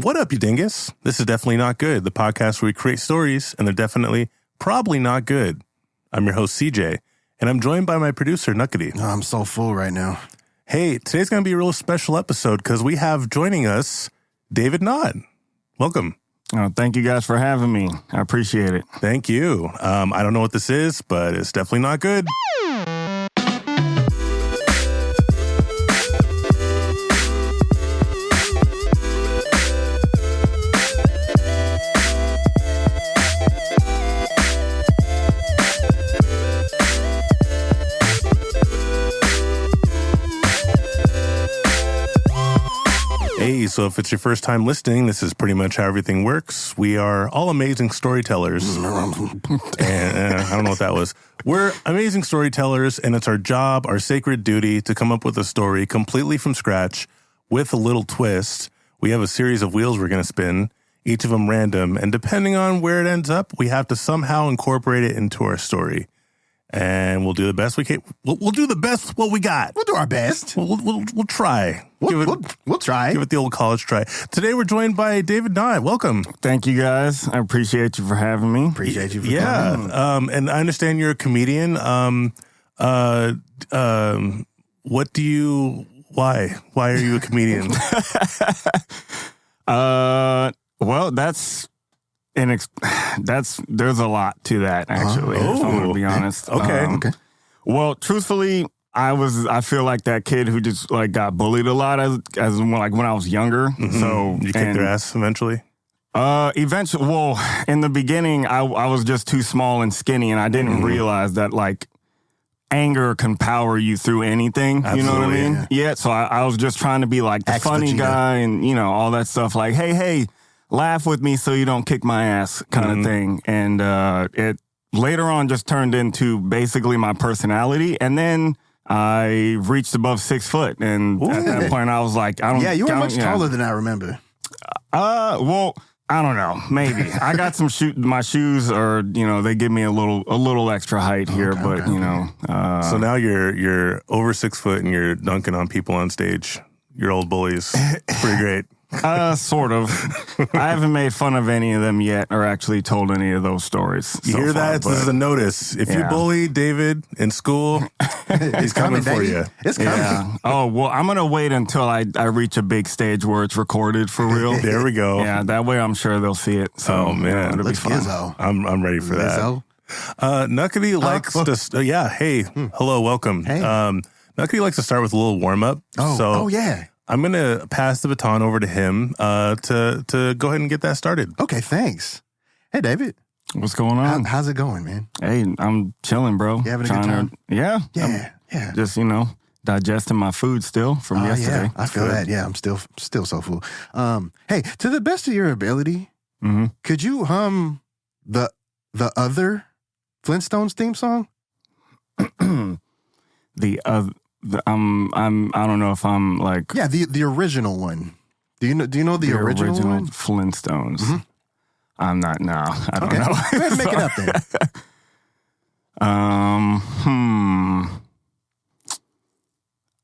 What up, you dingus? This is Definitely Not Good, the podcast where we create stories, and they're definitely, probably not good. I'm your host, CJ, and I'm joined by my producer, Nuqady. Oh, I'm so full right now. Hey, today's going to be a real special episode because we have joining us David Knott. Welcome. Oh, thank you guys for having me. I appreciate it. Thank you. I don't know what this is, but it's definitely not good. Hey, so if it's your first time listening, this is pretty much how everything works. We are all amazing storytellers. And I don't know what that was. We're amazing storytellers, and it's our job, our sacred duty, to come up with a story completely from scratch with a little twist. We have a series of wheels we're going to spin, each of them random, and depending on where it ends up, we have to somehow incorporate it into our story. And we'll do the best we can. We'll do the best with what we got. We'll do our best. We'll try. We'll try. Give it the old college try. Today we're joined by David Knott. Welcome. Thank you guys. I appreciate you for having me. Appreciate you for coming. And I understand you're a comedian. What do you? Why are you a comedian? Well, there's a lot to that, actually, if I'm going to be honest. Okay. Well, truthfully, I feel like that kid who just like got bullied a lot as when I was younger. Mm-hmm. So you kicked their ass eventually? Eventually, well, in the beginning, I was just too small and skinny, and I didn't realize that like anger can power you through anything. Absolutely, you know what I mean? Yeah. So I was just trying to be like the funny guy and, all that stuff. Like, hey, laugh with me so you don't kick my ass kind of thing. And it later on just turned into basically my personality. And then I reached above 6 foot. And at that point, I was like, Yeah, you were much taller than I remember. Well, I don't know. Maybe. I got some my shoes are, they give me a little extra height here, but so now you're over 6 foot and you're dunking on people on stage. Your old bullies. Pretty great. Sort of. I haven't made fun of any of them yet or actually told any of those stories. You hear that? This is a notice. If you bully David in school, he's coming for you. It's coming. Yeah. Oh, well, I'm going to wait until I reach a big stage where it's recorded for real. There we go. Yeah, that way I'm sure they'll see it. So, man. It'll be fun. I'm ready for that. Nuqady likes to... yeah, hey. Hello, welcome. Hey. Nuqady likes to start with a little warm-up. Oh, yeah. I'm going to pass the baton over to him to go ahead and get that started. Okay, thanks. Hey, David. What's going on? How's it going, man? Hey, I'm chilling, bro. You having a good time? Yeah. Yeah. Just, digesting my food still from yesterday. Yeah, I feel that. Yeah, I'm still so full. Hey, to the best of your ability, could you hum the other Flintstones theme song? I don't know if I'm like the original one. Do you know the original one? Flintstones? Mm-hmm. I'm not. No, I don't know. Go ahead and make it up then.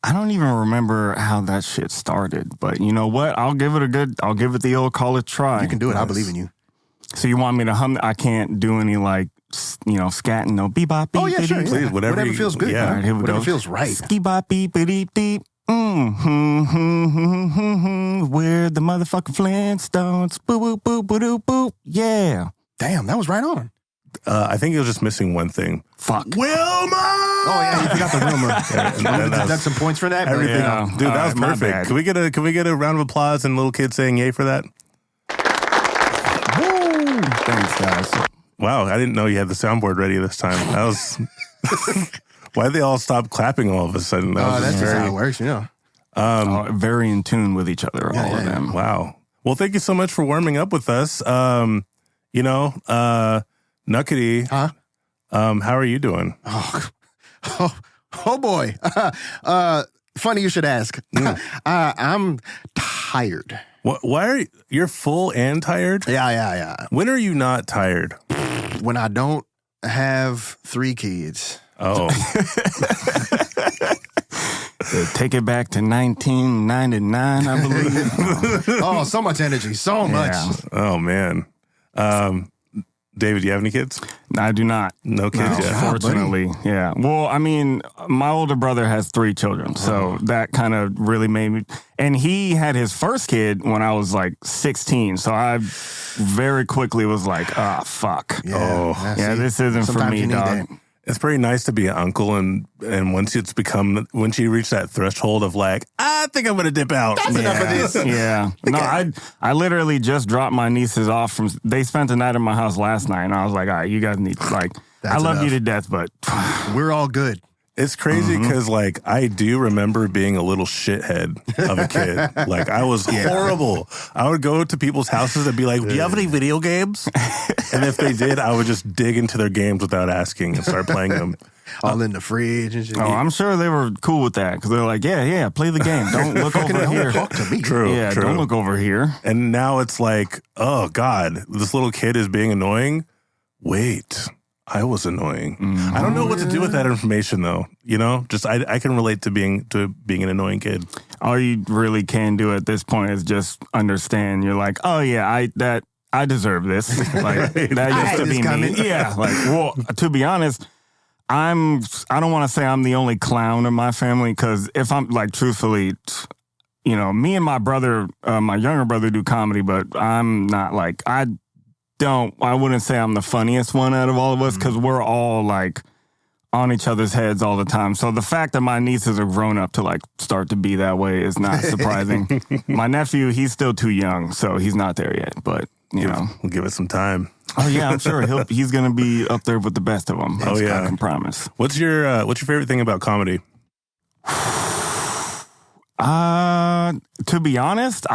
I don't even remember how that shit started, but you know what? I'll give it the old college try. You can do it. I believe in you. So you want me to hum? I can't do any like scatting, no bebop beep. Oh yeah, sure. Please, whatever feels good. Yeah, all right, here we whatever go. feels right. Ski bop beep beep beep. We're the motherfucking Flintstones. Boop boop boop boop boop. Yeah. Damn, that was right on. I think he was just missing one thing. Fuck. Wilma! Oh yeah, you forgot the Wilma. Deduct some points for that. Everything. Yeah. Dude, that was perfect. Can we get a round of applause and a little kid saying yay for that? Woo! Thanks, guys. Wow, I didn't know you had the soundboard ready this time. That was... Why'd they all stop clapping all of a sudden? That's just how it works, very in tune with each other, all of them. Wow. Well, thank you so much for warming up with us. Nuqady, how are you doing? Oh boy. Funny you should ask. I'm tired. Why are you're full and tired? Yeah. When are you not tired? When I don't have 3 kids. Oh. Take it back to 1999, I believe. Oh, so much energy. So much. Oh, man. David, do you have any kids? I do not. No kids yet. Unfortunately, yeah. Well, I mean, my older brother has 3 children, so that kind of really made me. And he had his first kid when I was like 16, so I very quickly was like, fuck. Yeah, this isn't for me, dog. It's pretty nice to be an uncle, and once you reach that threshold of like, I think I'm gonna dip out. That's enough of this. Yeah. No, I literally just dropped my nieces off from. They spent the night at my house last night, and I was like, all right, you guys need I love you to death, but we're all good. It's crazy because, like, I do remember being a little shithead of a kid. Like, I was horrible. I would go to people's houses and be like, do you have any video games? And if they did, I would just dig into their games without asking and start playing them. All in the fridge and shit. Oh, I'm sure they were cool with that because they're like, yeah, play the game. Don't look over here. Talk to me. True. Don't look over here. And now it's like, oh, God, this little kid is being annoying. Wait. I was annoying. I don't know what to do with that information, though. You know, just I can relate to being an annoying kid. All you really can do at this point is just understand. You're like, oh yeah, I deserve this. Like that used to be me. Yeah. Like, well, to be honest, I don't want to say I'm the only clown in my family because if I'm like truthfully, you know, me and my brother, my younger brother, do comedy, but I'm not like I wouldn't say I'm the funniest one out of all of us because we're all like on each other's heads all the time. So the fact that my nieces are grown up to like start to be that way is not surprising. My nephew, he's still too young, so he's not there yet. But you know, we'll give it some time. Oh yeah, I'm sure he's gonna be up there with the best of them. Oh yeah, I can promise. What's your favorite thing about comedy? To be honest,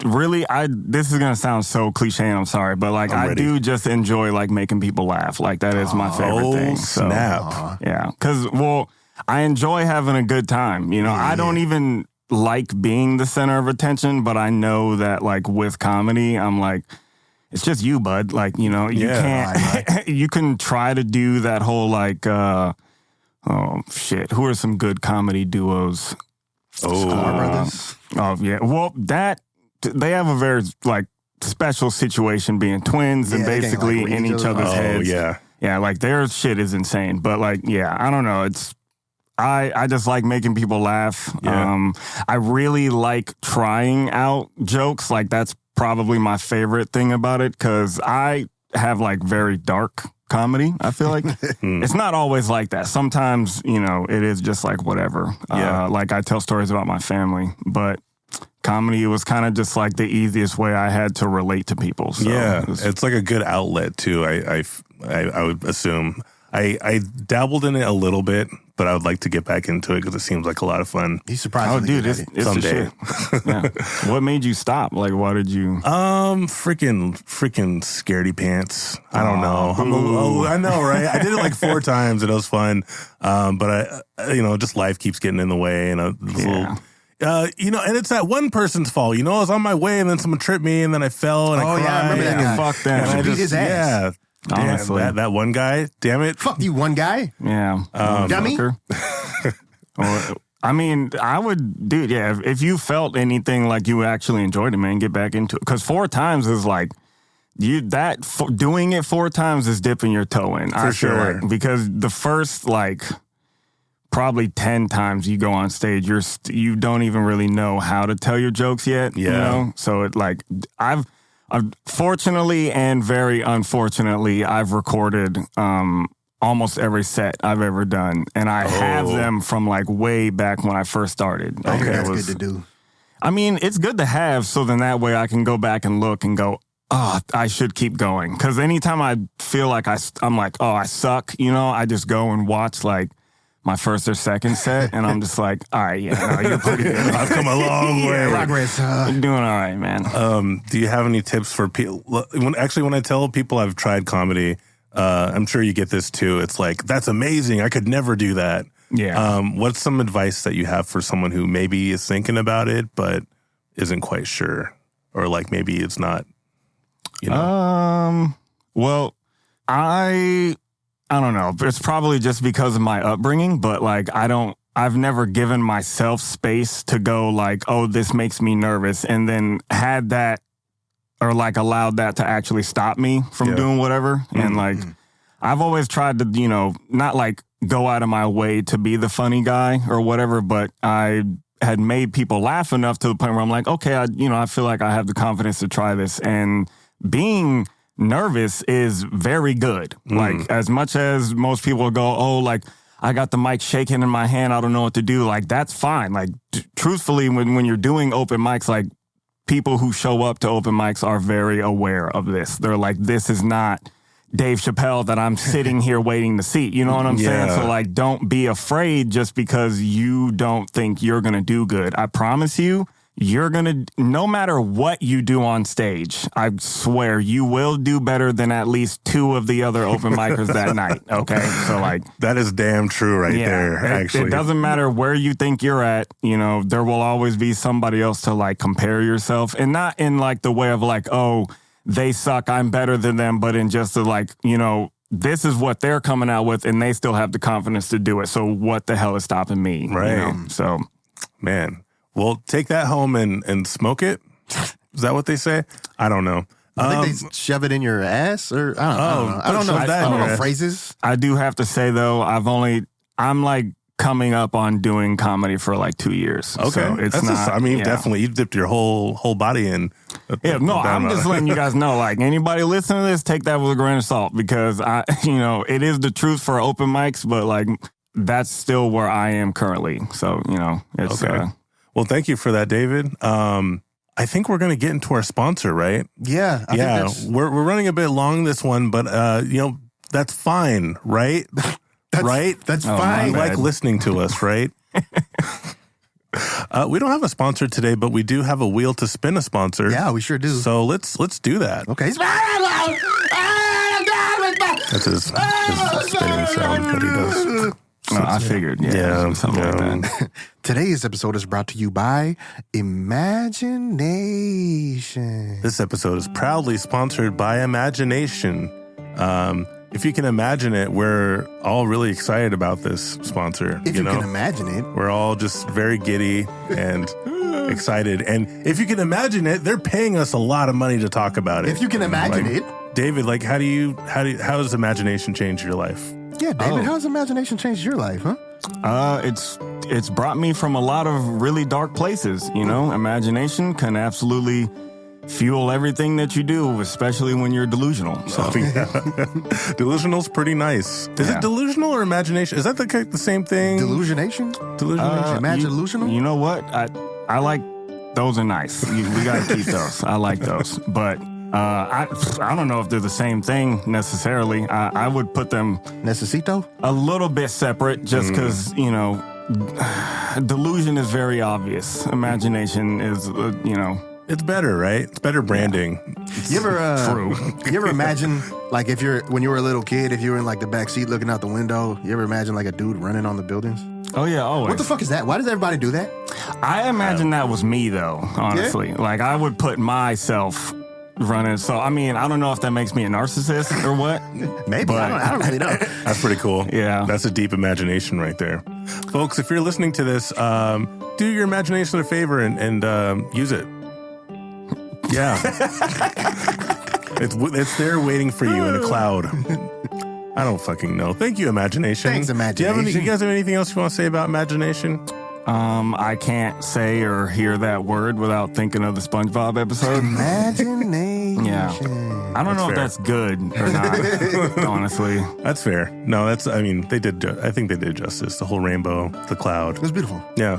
this is gonna sound so cliche, and I'm sorry, but like I do just enjoy like making people laugh. Like that is my favorite thing. So, snap. Yeah, because I enjoy having a good time. You know, I don't even like being the center of attention, but I know that like with comedy, I'm like, it's just you, bud. Like, you know, you can't. You can try to do that whole like, oh shit, who are some good comedy duos? Brothers. Oh yeah, well they have a very like special situation being twins and basically in each other's heads. Yeah, like their shit is insane. But like, yeah, I don't know. It's I just like making people laugh. Yeah. I really like trying out jokes. Like that's probably my favorite thing about it because I have like very dark comedy. I feel like it's not always like that. Sometimes, you know, it is just like whatever. Yeah. Like I tell stories about my family, but comedy was kind of just like the easiest way I had to relate to people. So yeah, it's like a good outlet too. I would assume. I dabbled in it a little bit, but I would like to get back into it because it seems like a lot of fun. You surprised me. Oh, dude, it's someday. Yeah. What made you stop? Like, why did you? Freaking scaredy pants. I don't know. I know, right? I did it like 4 times and it was fun. But just life keeps getting in the way and and it's that one person's fault. You know, I was on my way and then someone tripped me and then I fell and I cried. Yeah, I remember that guy. Fuck that. And I beat his ass. Yeah. Honestly. Damn, that one guy, damn it. Fuck you, one guy. Yeah. Dummy. I mean, I would, dude, yeah, if you felt anything like you actually enjoyed it, man, get back into it. Because 4 times is like, doing it 4 times is dipping your toe in. For sure. Like, because the first, like, probably 10 times you go on stage, you don't even really know how to tell your jokes yet. Yeah. You know? So it like, fortunately and very unfortunately, I've recorded almost every set I've ever done, and I have them from like way back when I first started. Okay, that's good to do. I mean, it's good to have, so then that way I can go back and look and go, oh, I should keep going. Because anytime I feel like I'm like, oh, I suck, you know, I just go and watch like my first or second set, and I'm just like, all right, yeah, no, you're pretty good. I've come a long way. Progress. You're doing all right, man. Do you have any tips for people? When I tell people I've tried comedy, I'm sure you get this too. It's like, that's amazing. I could never do that. Yeah. What's some advice that you have for someone who maybe is thinking about it, but isn't quite sure? Or like maybe it's not, you know? Well, I don't know. It's probably just because of my upbringing, but like I don't I've never given myself space to go like, oh, this makes me nervous, and then had that or like allowed that to actually stop me from doing whatever. And like, I've always tried to, you know, not like go out of my way to be the funny guy or whatever, but I had made people laugh enough to the point where I'm like, okay, I feel like I have the confidence to try this. And being nervous is very good. Like, as much as most people go, oh, like, I got the mic shaking in my hand, I don't know what to do. Like, that's fine. Like, truthfully, when you're doing open mics, like, people who show up to open mics are very aware of this. They're like, this is not Dave Chappelle that I'm sitting here waiting to see. You know what I'm saying? So, like, don't be afraid just because you don't think you're going to do good. I promise you, you're going to, no matter what you do on stage, I swear you will do better than at least 2 of the other open micers that night. Okay. So like, that is damn true right there. Actually, it doesn't matter where you think you're at, you know, there will always be somebody else to like compare yourself, and not in like the way of like, oh, they suck, I'm better than them, but in just the like, you know, this is what they're coming out with and they still have the confidence to do it. So what the hell is stopping me? Right. You know? So, man. Well, take that home and smoke it. Is that what they say? I don't know. I think they shove it in your ass, or I don't know. I don't know phrases. I do have to say though, I'm like coming up on doing comedy for like 2 years. Okay, so it's definitely you dipped your whole body in. I'm just letting you guys know. Like, anybody listening to this, take that with a grain of salt, because it is the truth for open mics, but like that's still where I am currently. So it's okay. Well, thank you for that, David. I think we're going to get into our sponsor, right? Yeah. I think we're running a bit long this one, but that's fine, right? Right? That's fine. You like listening to us, right? We don't have a sponsor today, but we do have a wheel to spin a sponsor. Yeah, we sure do. So let's do that. Okay. That's his spinning sound that he does. I figured, something like that. Today's episode is brought to you by Imagination. This episode is proudly sponsored by Imagination. If you can imagine it, we're all really excited about this sponsor. If you can imagine it. We're all just very giddy and excited. And if you can imagine it, they're paying us a lot of money to talk about it. If you can imagine it. David, like, how does Imagination change your life? Yeah, David, how has Imagination changed your life, huh? It's brought me from a lot of really dark places, you know? Imagination can absolutely fuel everything that you do, especially when you're delusional. So Delusional's pretty nice. Is it delusional or imagination? Is that the same thing? Delusionation? Imagilusional? You know what? I like, those are nice. We got to keep those. I like those. But I don't know if they're the same thing necessarily. I would put them Necesito? A little bit separate, just because delusion is very obvious. Imagination is it's better, right? It's better branding. You ever True. You ever imagine, like, when you were a little kid, if you were in like the back seat looking out the window, you ever imagine like a dude running on the buildings? Oh yeah, always. What the fuck is that? Why does everybody do that? I imagine that was me though, honestly. Yeah? Like, I would put myself running. So, I mean, I don't know if that makes me a narcissist or what. Maybe. But I don't really know. That's pretty cool. Yeah. That's a deep imagination right there. Folks, if you're listening to this, do your imagination a favor and use it. Yeah. It's there waiting for you in a cloud. I don't fucking know. Thank you, Imagination. Thanks, Imagination. Do you guys have anything else you want to say about Imagination? I can't say or hear that word without thinking of the SpongeBob episode. Imagination. Yeah. I don't know if that's good or not, honestly. That's fair. No, I think they did justice. The whole rainbow, the cloud. It was beautiful. Yeah.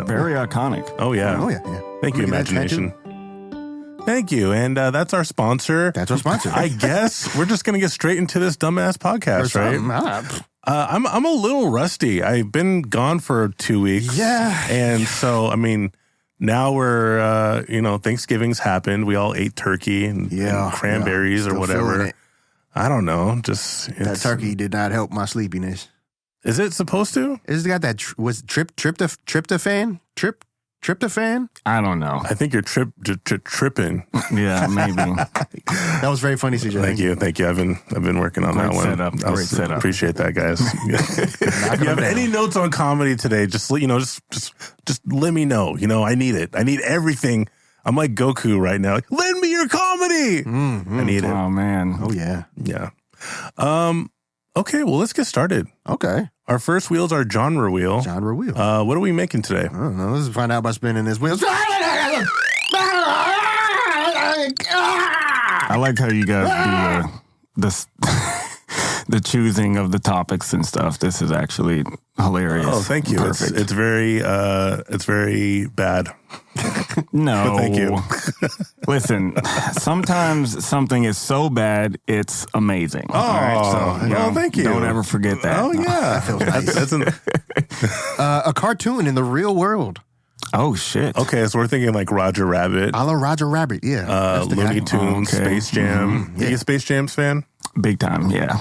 Very iconic. Oh, yeah. Thank you, Imagination. Thank you. And that's our sponsor. That's our sponsor. I guess we're just going to get straight into this dumbass podcast, right? I'm a little rusty. I've been gone for 2 weeks. Yeah. And so, I mean, now we're, Thanksgiving's happened. We all ate turkey and cranberries or whatever. I don't know. That turkey did not help my sleepiness. Is it supposed to? It's got that, tryptophan? Tryptophan? I don't know. I think you're tripping. Yeah, maybe. That was very funny, CJ. Thank you. I've been working on Great that one. setup. Great setup. Appreciate that, guys. If you have any notes on comedy today, just let me know. I need it. I need everything. I'm like Goku right now. Lend me your comedy. I need it. Oh man. Oh yeah. Yeah. Okay, well, let's get started. Okay. Our first wheel is our genre wheel. Genre wheel. What are we making today? I don't know. Let's find out by spinning this wheel. I like how you guys do the choosing of the topics and stuff. This is actually hilarious. Oh, thank you. Perfect. It's very bad. No. But thank you. Listen, sometimes something is so bad, it's amazing. Oh, all right? So, thank you. Don't ever forget that. Oh, yeah. That feels nice. A cartoon in the real world. Oh, shit. Okay, so we're thinking like Roger Rabbit. A la Roger Rabbit, yeah. That's the Looney guy. Tunes, okay. Space Jam. Are you a Space Jams fan? Big time, yeah.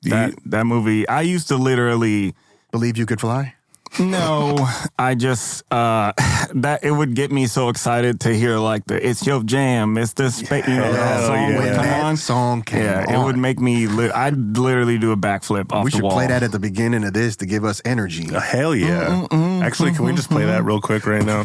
That movie, I used to literally... Believe You Could Fly? No, I just that it would get me so excited to hear like it's your jam, it's the song would come That on. song came on. It would make me. I'd literally do a backflip off We the should wall. play that at the beginning of this to give us energy. Hell yeah. Actually, can we just play that real quick right now?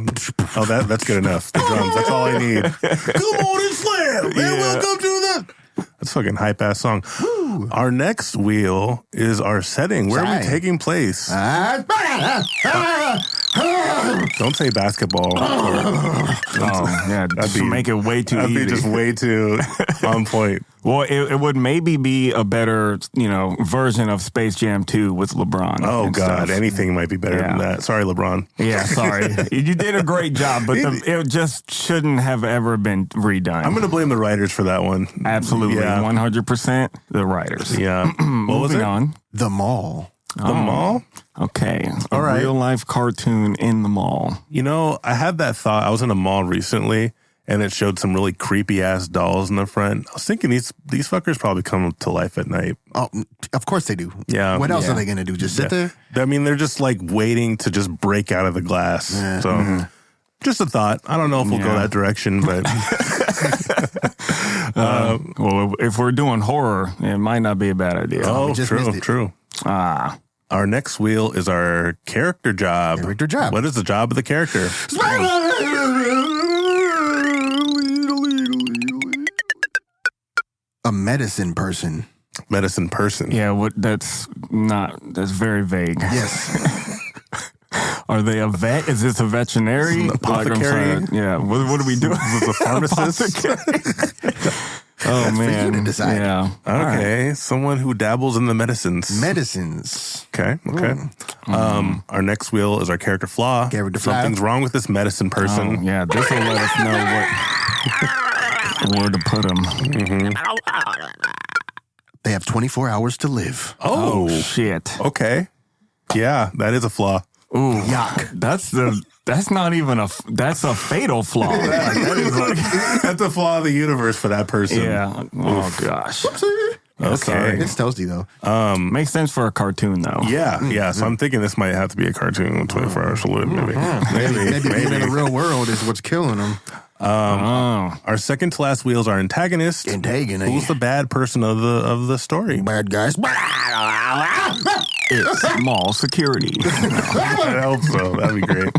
Oh, that's good enough. The drums, that's all I need. Come on and slam. And welcome to the... That's a fucking hype-ass song. Woo. Our next wheel is our setting. Where are we taking place? Don't say basketball. Yeah, just make it way too easy. That'd be just way too on point. Well, it would maybe be a better, version of Space Jam 2 with LeBron. Oh, God. Stuff. Anything might be better than that. Sorry, LeBron. Yeah, sorry. You did a great job, but it just shouldn't have ever been redone. I'm going to blame the writers for that one. Absolutely. Yeah. 100% the writers. Yeah. What was it? Moving on. The Mall. The Mall? Okay. All right. Real life cartoon in the mall. I had that thought. I was in a mall recently, and it showed some really creepy-ass dolls in the front. I was thinking these fuckers probably come to life at night. Oh, of course they do. Yeah. What else are they going to do? Just sit there? I mean, they're just like waiting to just break out of the glass. Yeah. So just a thought. I don't know if we'll go that direction, but... Well, if we're doing horror, it might not be a bad idea. Oh, true. Our next wheel is our character job. Character job. What is the job of the character? A medicine person. Medicine person. Yeah, that's very vague. Yes. Are they a vet? Is this a veterinary? Apothecary? What are we doing? Is a pharmacist? Oh, That's man. for you to decide. Yeah. Okay. Someone who dabbles in the medicines. Medicines. Okay. Our next wheel is our character flaw. Something's wrong with this medicine person. Oh, yeah, this will let us know where to put them. They have 24 hours to live. Oh, shit. Okay. Yeah, that is a flaw. Ooh, yuck. That's not even that's a fatal flaw. That's a flaw of the universe for that person. Yeah. Oh gosh. Okay. It's toasty though. Makes sense for a cartoon though. Yeah. So I'm thinking this might have to be a cartoon. 24 hours to live, maybe. Maybe being in the real world is what's killing them. Our second to last wheel is our antagonist. Who's the bad person of the story? Bad guys. It's mall security. I hope so. That'd be great.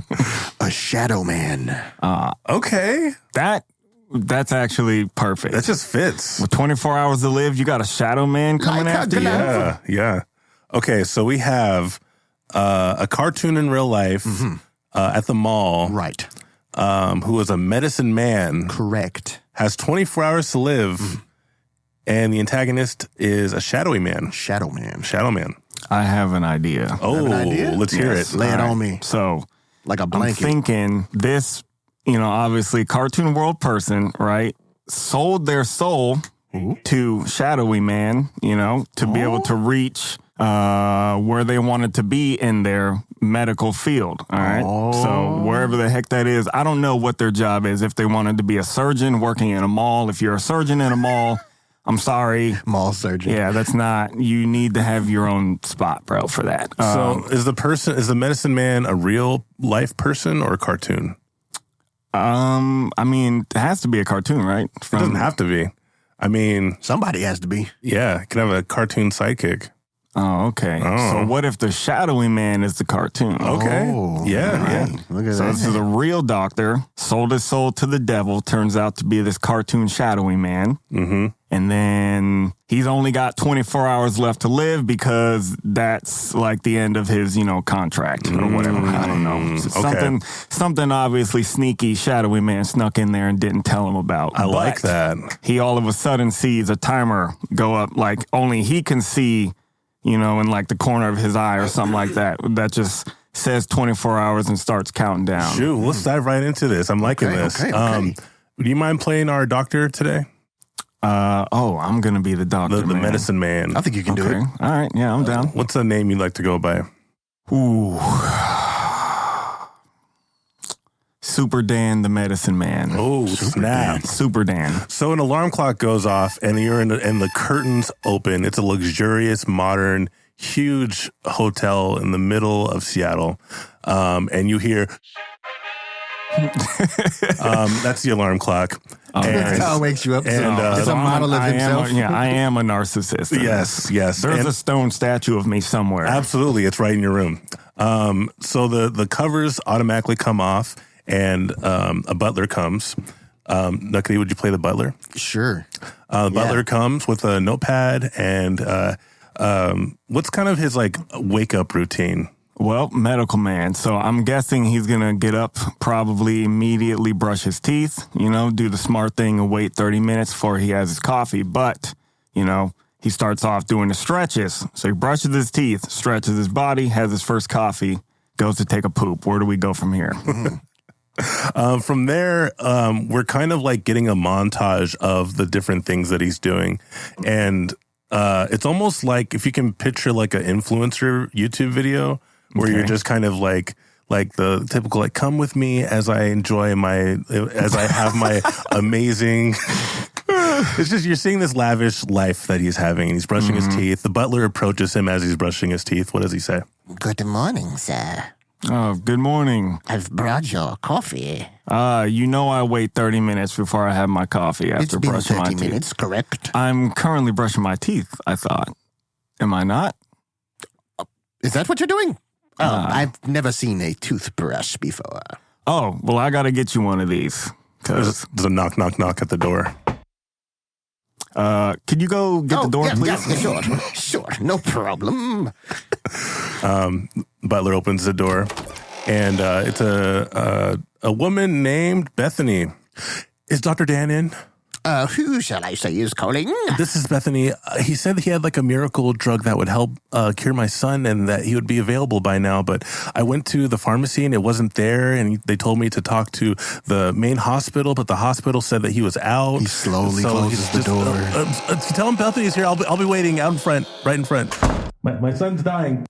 A shadow man. Okay. That's actually perfect. That just fits. With 24 hours to live, you got a shadow man coming after you? Yeah. Okay, so we have a cartoon in real life at the mall. Right. Who is a medicine man. Correct. Has 24 hours to live. And the antagonist is a shadowy man. Shadow man. I have an idea. Oh, let's hear it. Lay it on me. So, like a blanket. I'm thinking this, obviously cartoon world person, right, sold their soul to shadowy man, to be able to reach where they wanted to be in their medical field. All right. So wherever the heck that is, I don't know what their job is. If they wanted to be a surgeon working in a mall, if you're a surgeon in a mall, I'm sorry. Mall surgeon. Yeah, that's not, you need to have your own spot, bro, for that. So is the medicine man a real life person or a cartoon? I mean, it has to be a cartoon, right? It doesn't have to be. I mean, somebody has to be. Yeah, it can have a cartoon sidekick. Oh, okay. Oh. So what if the shadowy man is the cartoon? Okay. Yeah. Look at So that. this is a real doctor, sold his soul to the devil, turns out to be this cartoon shadowy man. Mm-hmm. And then he's only got 24 hours left to live because that's like the end of his, contract or whatever. I don't know. Okay. Something obviously sneaky shadowy man snuck in there and didn't tell him about. I like that. He all of a sudden sees a timer go up like only he can see, in like the corner of his eye or something like that. That just says 24 hours and starts counting down. Shoot, let's dive right into this. I'm liking this. Okay. Do you mind playing our doctor today? I'm going to be the doctor, The medicine man. I think you can do it. All right. Yeah, I'm down. What's the name you'd like to go by? Ooh. Super Dan, the medicine man. Oh, snap. Super Dan. So an alarm clock goes off and you're and the curtains open. It's a luxurious, modern, huge hotel in the middle of Seattle. And you hear... that's the alarm clock. That's how it wakes you up. And, it's a model of himself. I am a narcissist. Yes. There's a stone statue of me somewhere. Absolutely. It's right in your room. So the covers automatically come off and a butler comes. Nuqady, would you play the butler? Sure. The butler comes with a notepad and what's kind of his like wake up routine? Well, medical man. So I'm guessing he's going to get up, probably immediately brush his teeth, do the smart thing and wait 30 minutes before he has his coffee. But, he starts off doing the stretches. So he brushes his teeth, stretches his body, has his first coffee, goes to take a poop. Where do we go from here? From there, we're kind of like getting a montage of the different things that he's doing. And it's almost like if you can picture like an influencer YouTube video where you're just kind of like the typical, like, come with me as I have my amazing, it's just, you're seeing this lavish life that he's having. He's brushing his teeth. The butler approaches him as he's brushing his teeth. What does he say? Good morning, sir. Oh, good morning. I've brought your coffee. I wait 30 minutes before I have my coffee after It's been brushing my 30 teeth. minutes, correct? I'm currently brushing my teeth, I thought. Am I not? Is that what you're doing? I've never seen a toothbrush before. Oh, well, I got to get you one of these. There's a knock, knock, knock at the door. Could you go get the door, please? Yeah, sure, no problem. Butler opens the door, and it's a woman named Bethany. Is Dr. Dan in? Who shall I say is calling? This is Bethany. He said that he had like a miracle drug that would help cure my son and that he would be available by now. But I went to the pharmacy and it wasn't there. And they told me to talk to the main hospital, but the hospital said that he was out. He slowly closes the door. Tell him Bethany's here. I'll be waiting out in front, right in front. My son's dying.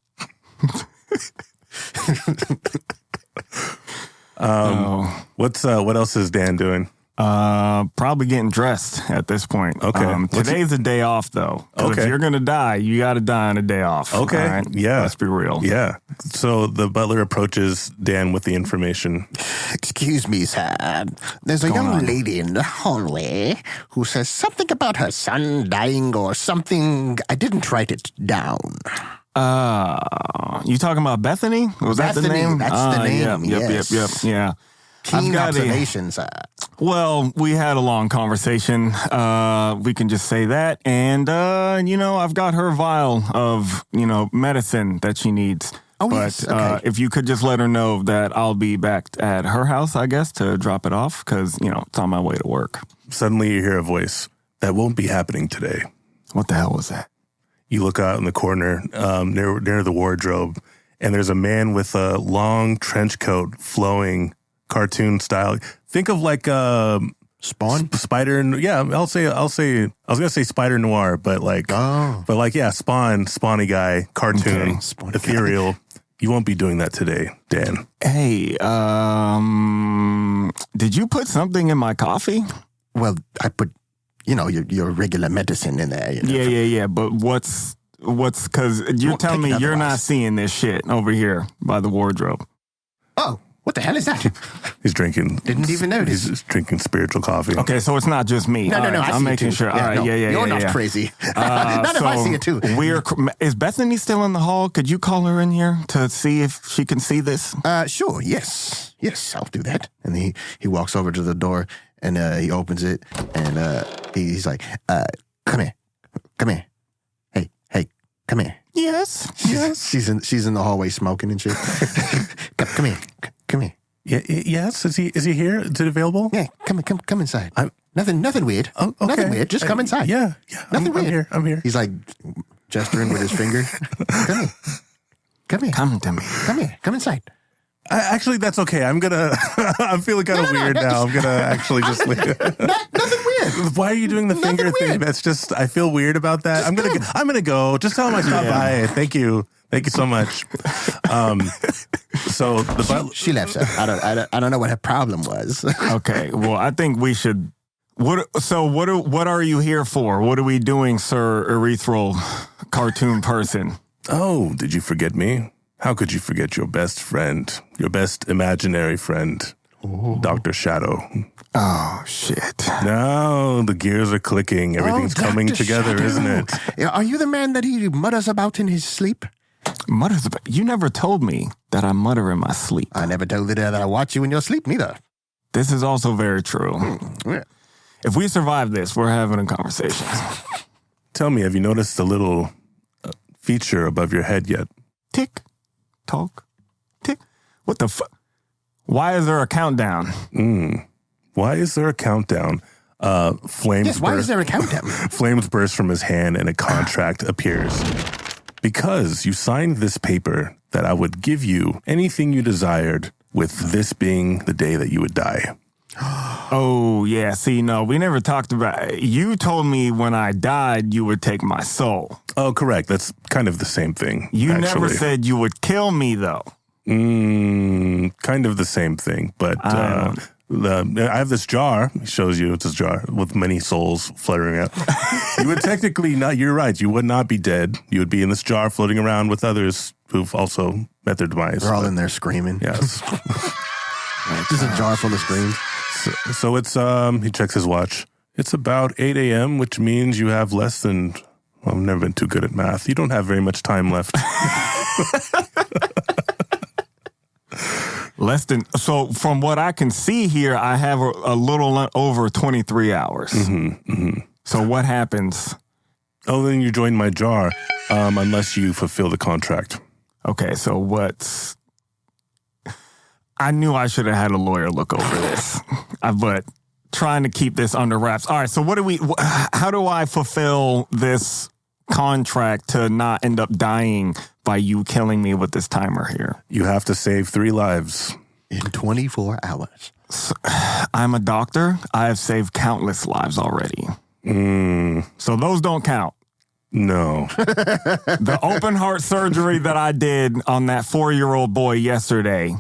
What else is Dan doing? Probably getting dressed at this point. Okay. Today's a day off, though. Okay. If you're going to die, you got to die on a day off. Okay. All right? Yeah. Let's be real. Yeah. So the butler approaches Dan with the information. Excuse me, sir. There's a young lady in the hallway who says something about her son dying or something. I didn't write it down. You talking about Bethany? Was that the name? That's the name, Yep. Yeah. Keen observation, sir. Well, we had a long conversation. We can just say that. And, I've got her vial of, medicine that she needs. Oh, but yes. Okay. If you could just let her know that I'll be back at her house, I guess, to drop it off because, it's on my way to work. Suddenly you hear a voice. That won't be happening today. What the hell was that? You look out in the corner near the wardrobe, and there's a man with a long trench coat flowing cartoon style. Think of like Spawn? Spider. Yeah, I'll say. I was gonna say Spider Noir, but Spawny guy, cartoon, Spawn ethereal. Guy. You won't be doing that today, Dan. Hey, did you put something in my coffee? Well, I put, your regular medicine in there. Yeah. But what's because you're telling me you're not seeing this shit over here by the wardrobe. Oh, What the hell is that? He's drinking. Didn't even notice. He's drinking spiritual coffee. Okay, so it's not just me. No, All right, I see I'm it making too. sure. All right, no, yeah. You're not crazy. Not if I see it too. Is Bethany still in the hall? Could you call her in here to see if she can see this? Sure, yes, I'll do that. And he walks over to the door and he opens it and he's like, come here, hey, come here. Yes. She's in the hallway smoking and shit. Come here. Yeah, yes. Is he here? Is it available? Yeah, come inside. Nothing weird. Oh, okay. Nothing weird. Just come inside. Yeah. Nothing weird. I'm here. He's like gesturing with his finger. Come here. Come to me. Come here. Come inside. Actually, that's okay. I'm feeling kind of weird now. I'm gonna actually just leave. Nothing weird. Why are you doing the finger thing? That's just, I feel weird about that. I'm gonna go. Just tell him I stopped by. Thank you so much. So the butler, She left. I don't know what her problem was. Okay. Well, I think we should. What are you here for? What are we doing, Sir Erythral Cartoon Person? oh, did you forget me? How could you forget your best friend, your best imaginary friend, Dr. Shadow? Oh, shit. Now the gears are clicking. Everything's coming Dr. together, Shadow. isn't it? Are you the man that he mutters about in his sleep? Mutters about. You never told me that I mutter in my sleep. I never told you that I watch you in your sleep, neither. This is also very true. Yeah. If we survive this, we're having a conversation. Tell me, have you noticed a little feature above your head yet? Tick, tock, tick. What the fuck? Why is there a countdown? Why is there a countdown? Flames Yes, why burst. is there a countdown? Flames burst from his hand and a contract appears. Because you signed this paper that I would give you anything you desired, with this being the day that you would die. Oh, yeah. See, no, we never talked about it. You told me when I died, you would take my soul. Oh, correct. That's kind of the same thing. You actually. never said you would kill me, though. Kind of the same thing, but I have this jar. He shows you it's a jar with many souls fluttering out. You would technically not. You're right. You would not be dead. You would be in this jar floating around with others who've also met their demise. They're all in there screaming. Yes. Just a jar full of screams. So it's he checks his watch. It's about 8 a.m., which means you have less than. Well, I've never been too good at math. You don't have very much time left. Less than. So from what I can see here, I have a little over 23 hours. So what happens? Oh, then you join my jar, unless you fulfill the contract. Okay, so what's... I knew I should have had a lawyer look over this, but trying to keep this under wraps. All right, so how do I fulfill this contract to not end up dying by you killing me with this timer here? You have to save 3 lives. In 24 hours. I'm a doctor. I have saved countless lives already. So those don't count. No. The open heart surgery that I did on that 4-year-old boy yesterday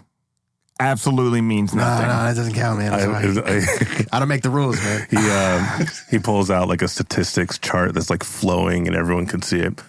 absolutely means nothing. No, that doesn't count, man. I'm sorry. I don't make the rules, man. He pulls out like a statistics chart that's like flowing and everyone can see it.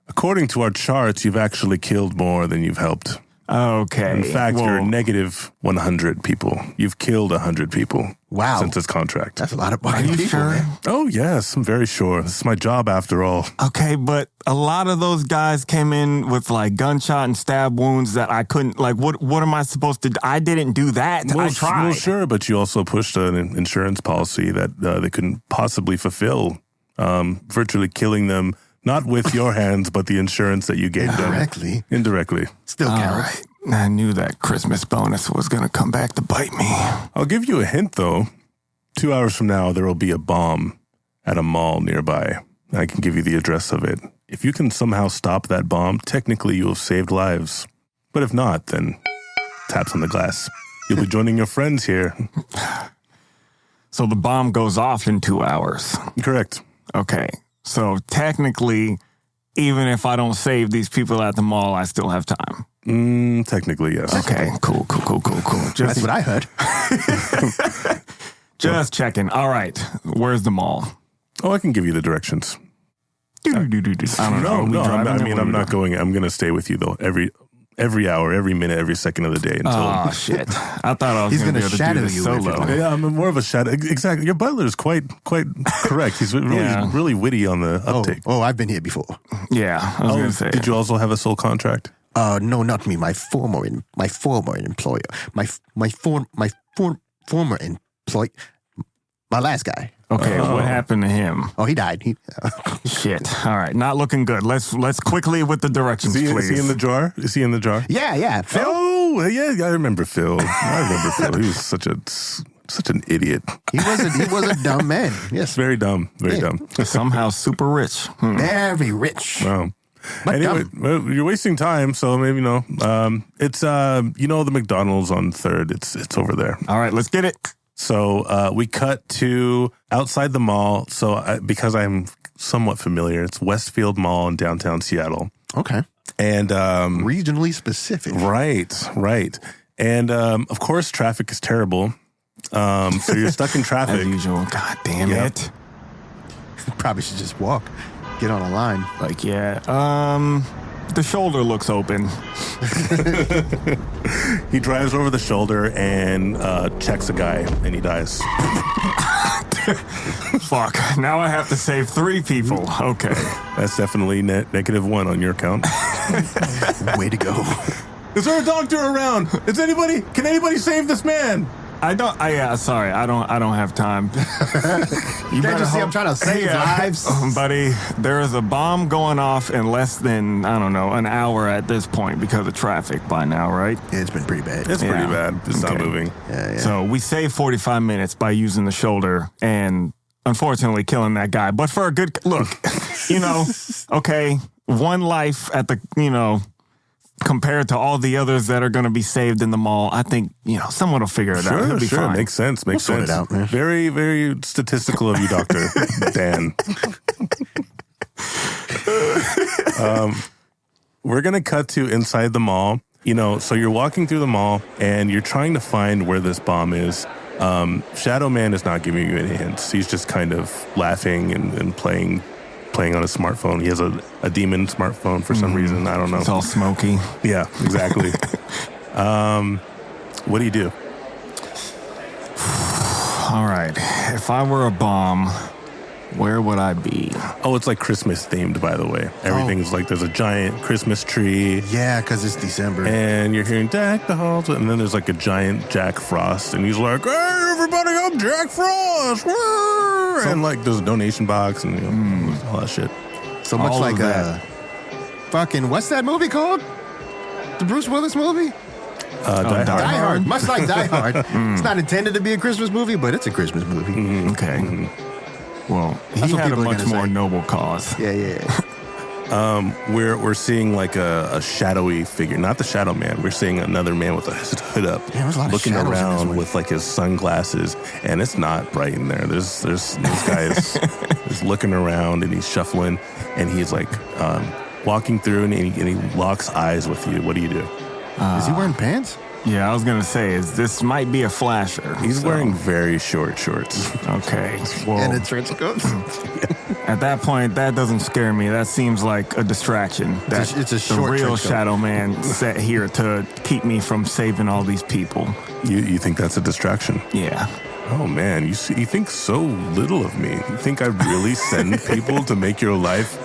According to our charts, you've actually killed more than you've helped. Okay. In fact, you're negative 100 people. You've killed 100 people. Wow. Since this contract. That's a lot of Are you people, sure? man. Oh, yes. I'm very sure. This is my job after all. Okay, but a lot of those guys came in with like gunshot and stab wounds that I couldn't, like, what am I supposed to do? I didn't do that. I tried. Well, sure, but you also pushed an insurance policy that they couldn't possibly fulfill, virtually killing them, not with your hands, but the insurance that you gave them. Indirectly. Still All counts. right. I knew that Christmas bonus was going to come back to bite me. I'll give you a hint, though. 2 hours from now, there will be a bomb at a mall nearby. I can give you the address of it. If you can somehow stop that bomb, technically you have saved lives. But if not, then taps on the glass. You'll be joining your friends here. So the bomb goes off in 2 hours. Correct. Okay. So technically, even if I don't save these people at the mall, I still have time. Technically, yes. Okay, cool. That's what I heard. Just checking. All right, where's the mall? Oh, I can give you the directions. I don't know. I'm not going. I'm going to stay with you though. every hour, every minute, every second of the day until. Oh shit! I thought I was He's going to gonna be able to shadow do this you if solo. you're Yeah, I'm more of a shadow. Exactly. Your butler is quite correct. He's really Yeah. really witty on the uptake. Oh, I've been here before. Yeah, I was going to say. Did you also have a sole contract? No, not me. My former employer. My former employee. My last guy. Okay, what happened to him? Oh, he died. Shit. All right, not looking good. Let's quickly with the directions, Is please. he in the jar? Is he in the jar? Yeah. Phil. Oh, yeah, I remember Phil. Phil. He was such an idiot. He was a dumb man. Yes. Very dumb. Very dumb. Somehow super rich. Very rich. Wow. But Anyway, dumb. well, you're wasting time, so maybe it's the McDonald's on 3rd. It's over there. All right, let's get it. So we cut to outside the mall. So because I'm somewhat familiar, it's Westfield Mall in downtown Seattle. Okay. And Regionally specific. right. And of course, traffic is terrible. So you're stuck in As traffic. usual. God damn Yep. it. Probably should just walk. Get on a line. Like, yeah. The shoulder looks open. He drives over the shoulder and checks a guy, and he dies. Fuck. Now I have to save 3 people. Okay. That's definitely -1 on your account. Way to go. Is there a doctor around? Can anybody save this man? Sorry. I don't have time. You Can't you see I'm trying to save lives? Buddy, there is a bomb going off in less than, I don't know, an hour at this point because of traffic by now, right? Yeah, it's been pretty bad. It's pretty Yeah. bad. It's not Okay. moving. Yeah. So we saved 45 minutes by using the shoulder and unfortunately killing that guy. But for a good look, okay, one life at the, compared to all the others that are going to be saved in the mall, I think, someone will figure it out. It'll be Sure. fine. Makes sense. Makes sort sense. it out, man. Very, very statistical of you, Dr. Dan. We're going to cut to inside the mall. So you're walking through the mall and you're trying to find where this bomb is. Shadow Man is not giving you any hints. He's just kind of laughing and playing on his smartphone. He has a demon smartphone for some reason. I don't know. It's all smoky. Yeah, exactly. What do you do? All right. If I were a bomb, where would I be? Oh, it's like Christmas themed, by the way. Everything's like there's a giant Christmas tree. Yeah, because it's December. And you're hearing Deck the Halls, and then there's like a giant Jack Frost, and he's like, "Hey, everybody, I'm Jack Frost!" Woo! And like there's a donation box and all that shit. So much all like of that. fucking, what's that movie called? The Bruce Willis movie? Die Hard. Die Hard. Much like Die Hard. It's not intended to be a Christmas movie, but it's a Christmas movie. Okay. Well, That's he what had a people are much gonna more say. noble cause. Yeah. We're seeing like a shadowy figure, not the Shadow Man. We're seeing another man with a hood up, Yeah, there's a lot of looking shadows in this around one. with like his sunglasses, and it's not bright in there. There's this guy is looking around and he's shuffling, and he's like walking through, and he locks eyes with you. What do you do? Is he wearing pants? Yeah, I was going to say, this might be a flasher. He's so- wearing very short shorts. Okay. Well, And a trench coat? at that point, that doesn't scare me. That seems like a distraction. It's a The short real trench coat. Shadow Man set here to keep me from saving all these people. You think that's a distraction? Yeah. Oh man, you think so little of me. You think I really send people to make your life?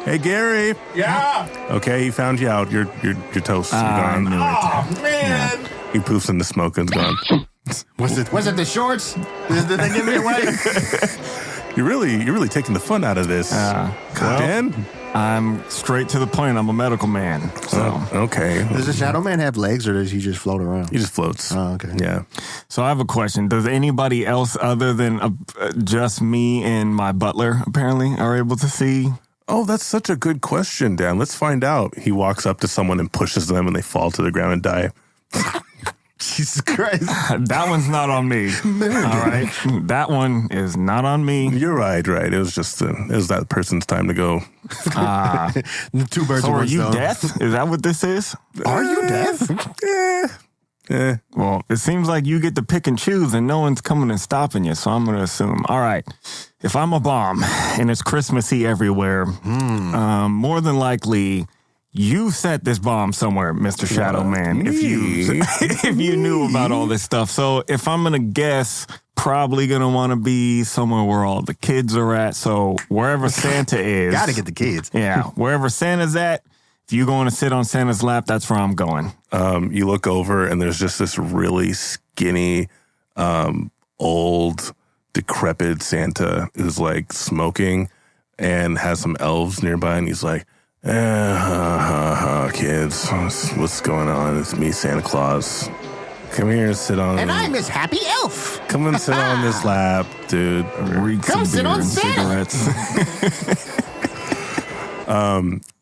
Hey Gary. Yeah. Okay, he found you out. You're toast. You're I gone. knew it. Oh, man. He poofs in the smoke and's gone. Was it the shorts? Did they give me away? You're really taking the fun out of this. well- Dan? I'm straight to the point. I'm a medical man. So, Okay. Does the Shadow Man have legs, or does he just float around? He just floats. Oh, okay. Yeah. so I have a question. Does anybody else other than just me and my butler apparently are able to see? Oh, that's such a good question, Dan. Let's find out. He walks up to someone and pushes them, and they fall to the ground and die. Jesus Christ. That one's not on me. All right. That one is not on me. You're right. It was just it was that person's time to go. Two birds So with are one you stone. deaf? Is that what this is? Are you deaf? Well, it seems like you get to pick and choose and no one's coming and stopping you, so I'm going to assume. All right, if I'm a bomb and it's Christmassy everywhere, more than likely You set this bomb somewhere, Mr. Shadow Man, if you knew about all this stuff. So if I'm going to guess, probably going to want to be somewhere where all the kids are at. So wherever Santa is. Gotta get the kids. Yeah, wherever Santa's at, if you going to sit on Santa's lap, that's where I'm going. You look over and there's just this really skinny, old, decrepit Santa who's like smoking and has some elves nearby, and he's like, kids, what's going on? It's me, Santa Claus. Come here and sit on. And I'm his happy elf. Come and sit on this lap, dude. Come sit on Santa.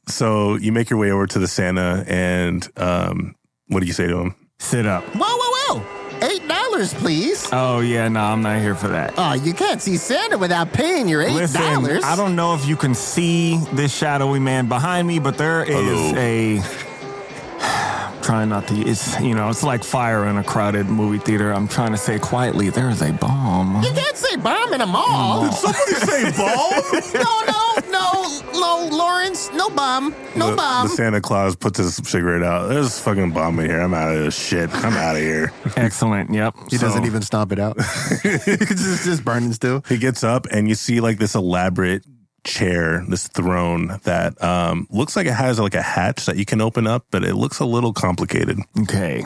So you make your way over to the Santa, and what do you say to him? Sit up. Whoa. $8, please. Oh, yeah, no, I'm not here for that. Oh, you can't see Santa without paying your $8. Listen, I don't know if you can see this shadowy man behind me, but there is a... Trying not to... it's like fire in a crowded movie theater. I'm trying to say quietly, there is a bomb. You can't say bomb in a mall. Did somebody say bomb? No, Lawrence. No bomb. No bomb. The Santa Claus puts his cigarette out. There's a fucking bomb in here. I'm out of this shit. I'm out of here. Excellent. Yep. He doesn't even stomp it out. It's just burning still. He gets up and you see like this elaborate chair, this throne that looks like it has like a hatch that you can open up, but it looks a little complicated. Okay.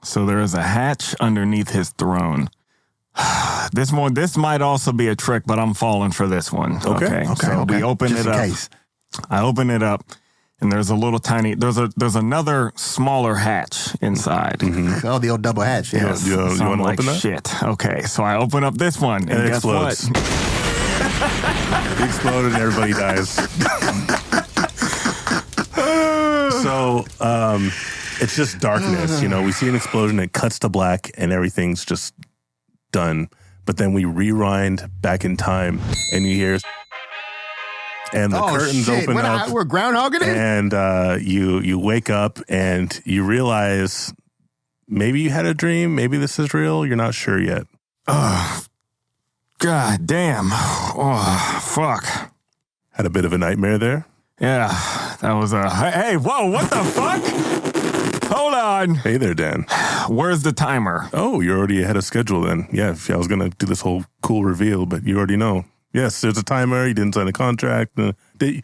So there is a hatch underneath his throne. This might also be a trick, but I'm falling for this one. Okay. So we open it up. I open it up, and there's a little tiny. There's another smaller hatch inside. Mm-hmm. Oh, the old double hatch. Yeah. You want to open that? Shit. Okay. So I open up this one, and it guess explodes. what? It exploded, and everybody dies. So it's just darkness. We see an explosion. It cuts to black, and everything's just done. But then we rewind back in time, and you hear, and the curtains open up. We're groundhogging it? And you wake up, and you realize maybe you had a dream. Maybe this is real. You're not sure yet. God damn. Oh, fuck. Had a bit of a nightmare there. Yeah, that was hey, whoa, what the fuck? Hold on. Hey there, Dan. Where's the timer? Oh, you're already ahead of schedule then. Yeah, I was going to do this whole cool reveal, but you already know. Yes, there's a timer. You didn't sign a contract. You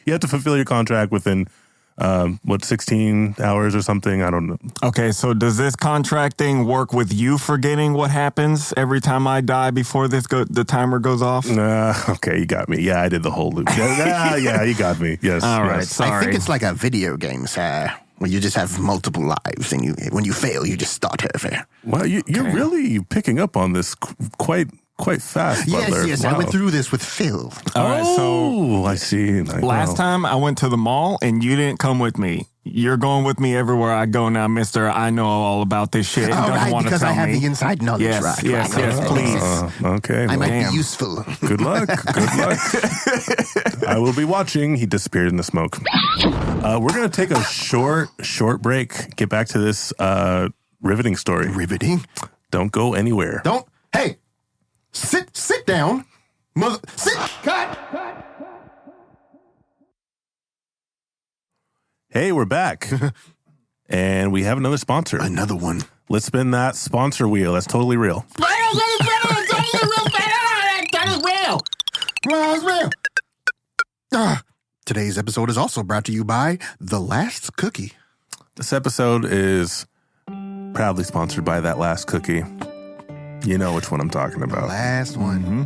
have to fulfill your contract within, 16 hours or something? I don't know. Okay, so does this contract thing work with you forgetting what happens every time I die before the timer goes off? Okay, you got me. Yeah, I did the whole loop. Yeah, you got me. Yes. All right, yes. sorry. I think it's like a video game, sir, where you just have multiple lives, and when you fail, you just start over. Well, you're really picking up on this quite fast, Butler. Yes, wow. I went through this with Phil. All right, so I see. Last time I went to the mall and you didn't come with me. You're going with me everywhere I go now, mister. I know all about this shit. Oh, right, because I have the inside knowledge, yes, right? Yes, please. Okay. I might be useful. Good luck. I will be watching. He disappeared in the smoke. We're going to take a short break. Get back to this riveting story. Riveting? Don't go anywhere. Hey! Sit down. Sit. Cut. Hey, we're back. And we have another sponsor. Another one. Let's spin that sponsor wheel. That's totally real. Today's episode is also brought to you by The Last Cookie. This episode is proudly sponsored by That Last Cookie. You know which one I'm talking about. Last one. Mm-hmm.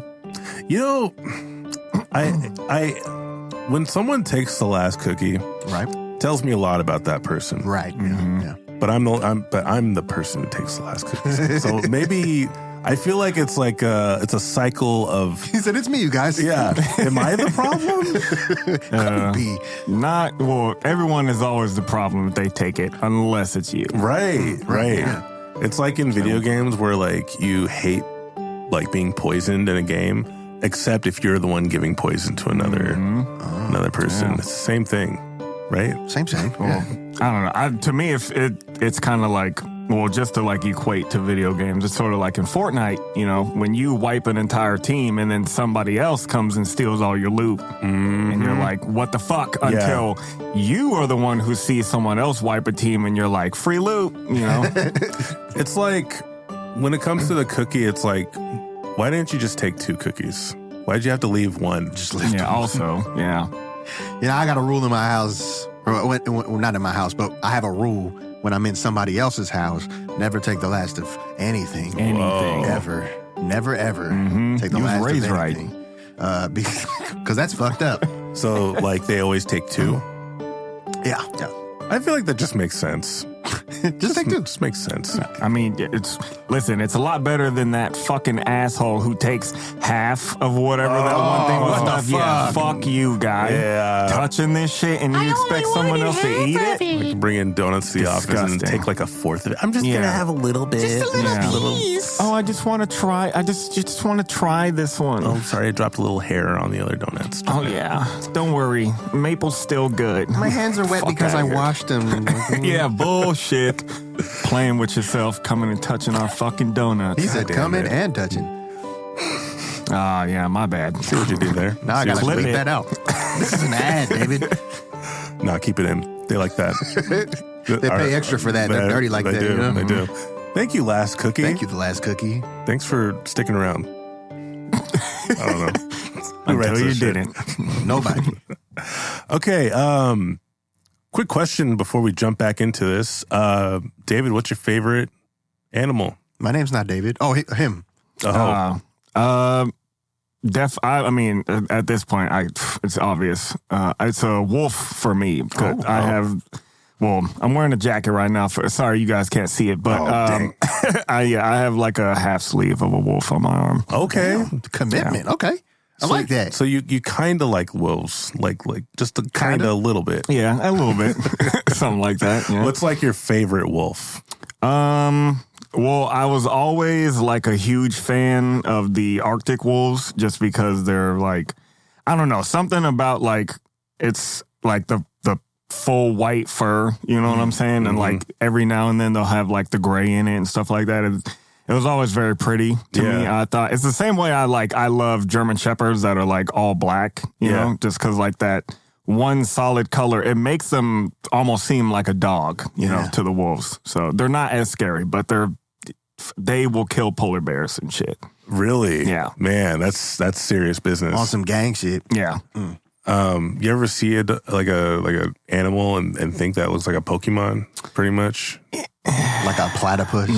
When someone takes the last cookie, right, tells me a lot about that person. Right. Mm-hmm. Yeah. But I'm the person who takes the last cookie. So maybe I feel like it's a cycle of. He said, "It's me, you guys." Yeah. Am I the problem? Could be. Not. Well, everyone is always the problem if they take it, unless it's you. Right. Yeah. It's like in video games where like you hate like being poisoned in a game, except if you're the one giving poison to another person. Yeah. It's the same thing, right? Same. Well, I don't know. To me, if it's kind of like well, just to like equate to video games, it's sort of like in Fortnite, you know, when you wipe an entire team and then somebody else comes and steals all your loot. And you're like, what the fuck? Until you are the one who sees someone else wipe a team and you're like, free loot, you know? It's like, when it comes to the cookie, it's like, why didn't you just take 2 cookies? Why'd you have to leave one? Just leave Yeah, also, yeah. You know, I got a rule in my house, or not in my house, but I have a rule when I'm in somebody else's house, never take the last of anything. Anything. Ever. Never, ever take the You was last raised of right. anything. Because that's fucked up. So, like, they always take 2? Yeah. I feel like that just makes sense. Just take 2. Just makes sense. I mean, it's a lot better than that fucking asshole who takes half of whatever that one thing was what the left. Yeah, fuck? fuck you, guy. Yeah. Touching this shit and you expect someone else to eat it? Like, bring in donuts to the office and Disgusting. take like a fourth of it. I'm just Yeah. gonna have a little bit. Just a little Yeah. piece. Oh, I just want to try. I just want to try this one. Oh, sorry, I dropped a little hair on the other donuts. Oh, yeah. Don't worry. Maple's still good. My hands are wet Fuck because I outta here. washed them. Yeah, bullshit. Playing with yourself, coming and touching our fucking donuts. He said damn coming it. and touching. Ah, yeah, my bad. See what you did there? Now I gotta Flip bleep it. that out. This is an ad, David. No, keep it in. They like that. They pay extra for that. They're dirty like they that. Do. You know? They do. Thank you, last cookie. Thank you, the last cookie. Thanks for sticking around. I don't know. Who Until writes you this shit? didn't. Nobody. Okay. Quick question before we jump back into this. David, what's your favorite animal? My name's not David. Oh, him. Oh, I mean, at this point, it's obvious. It's a wolf for me. I'm wearing a jacket right now. Sorry, you guys can't see it, but dang. I have like a half sleeve of a wolf on my arm. okay. Commitment. Okay. I like that. So you kind of like wolves, like just a kind of a little bit. Yeah, a little bit, something like that. Yeah. What's like your favorite wolf? Well, I was always like a huge fan of the Arctic wolves just because they're like, I don't know, something about like, it's like the full white fur, you know what I'm saying? And like every now and then they'll have like the gray in it and stuff like that. It was always very pretty to me. I thought it's the same way I love German Shepherds that are like all black, you know, just because like that one solid color, it makes them almost seem like a dog, you know, to the wolves. So they're not as scary, but they will kill polar bears and shit. Really? Yeah. Man, that's serious business. On some gang shit. Yeah. You ever see it like a animal and think that looks like a Pokemon, pretty much? Like a platypus.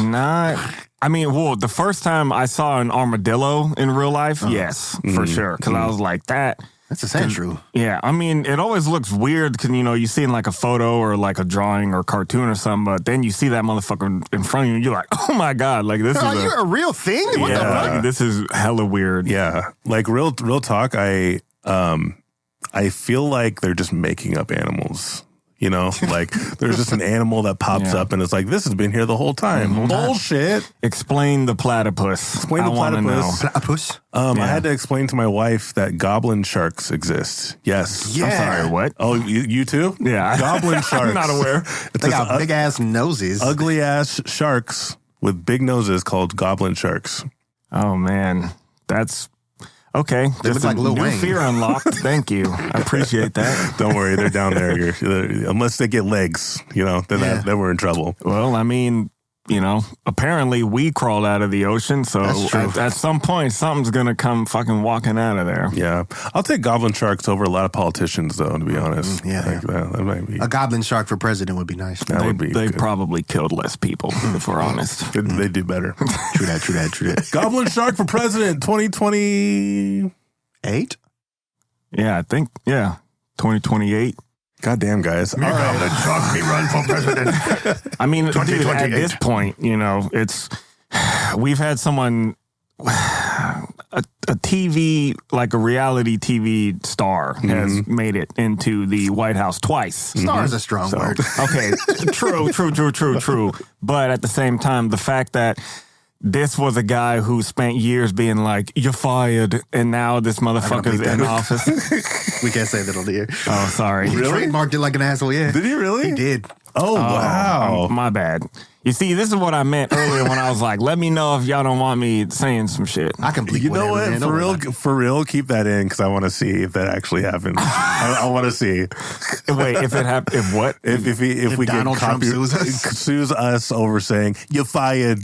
I mean, well, the first time I saw an armadillo in real life, yes, for sure. Because I was like, that's the same true. Yeah, I mean, it always looks weird because, you know, you see in like a photo or like a drawing or cartoon or something, but then you see that motherfucker in front of you and you're like, oh my God, like this Are is you a real thing? What the fuck? like, this is hella weird. Yeah. Like real talk, I feel like they're just making up animals. You know, like there's just an animal that pops up and it's like, this has been here the whole time. Bullshit. Explain the platypus. Explain the I wanna platypus. Platypus? I had to explain to my wife that goblin sharks exist. Yes. Yeah. I'm sorry, what? Oh, you too? Yeah. Goblin sharks. I'm not aware. It's They got big ass noses. ugly ass sharks with big noses called goblin sharks. Oh, man. That's okay. They look like Lil new Wayne. fear unlocked. Thank you. I appreciate that. Don't worry, they're down there. Unless they get legs, you know, then we're in trouble. Well, I mean, you know, apparently we crawled out of the ocean, so That's true. at some point something's gonna come fucking walking out of there. Yeah. I'll take goblin sharks over a lot of politicians, though, to be honest. yeah. Like, that might be. A goblin shark for president would be nice. That would be They good. probably killed less people, if we're honest. They do better. True that. Goblin shark for president 2028. 8? Yeah, I think 2028. Goddamn, guys. All right. Shark me run for president. I mean, dude, at 2028. this point, you know, we've had someone, a TV, like a reality TV star has made it into the White House twice. Star is a strong word. Okay, true. But at the same time, the fact that this was a guy who spent years being like, you're fired, and now this motherfucker's in office. We can't say that on the air. Oh, sorry. He trademarked it like an asshole, yeah. Did he really? He did. Oh, wow. My bad. You see, this is what I meant earlier when I was like, let me know if y'all don't want me saying some shit. I can bleep You know whatever, what? man. For real, keep that in because I want to see if that actually happens. I want to see. Wait, if it happened, if what? If we Donald get Trump sues us over saying you're fired.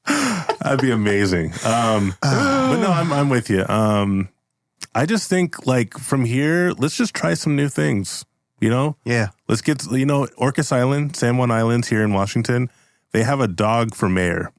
That'd be amazing. But no, I'm with you. I just think like from here, let's just try some new things. You know? Yeah. Let's get, Orcas Island, San Juan Islands here in Washington, they have a dog for mayor.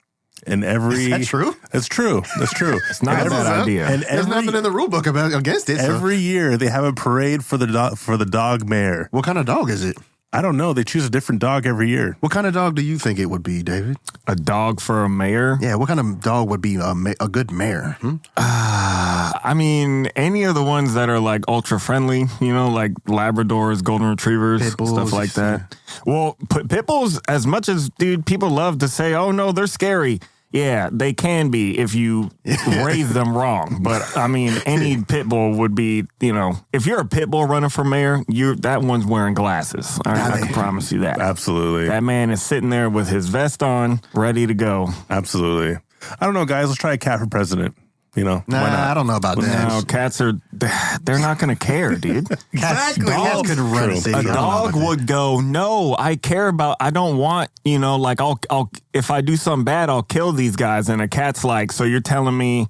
And Is that true? It's true. That's true. It's not a bad idea. And There's nothing in the rule book against it. Every year they have a parade for the dog mayor. What kind of dog is it? I don't know. They choose a different dog every year. What kind of dog do you think it would be, David? A dog for a mayor? Yeah, what kind of dog would be a good mayor? I mean, any of the ones that are like ultra friendly, like Labradors, Golden Retrievers, Pit bulls, stuff like that. Well, pit bulls, as much as, people love to say, oh no, they're scary. Yeah, they can be if you raise them wrong. But I mean, any pit bull would be, if you're a pit bull running for mayor, that one's wearing glasses. I can promise you that. Absolutely. That man is sitting there with his vest on, ready to go. Absolutely. I don't know, guys. Let's try a cat for president. Why not? I don't know about that. No, cats they're not going to care, dude. Exactly. Cats could run a city. A dog would go, no, I don't want, I'll if I do something bad, I'll kill these guys. And a cat's like, so you're telling me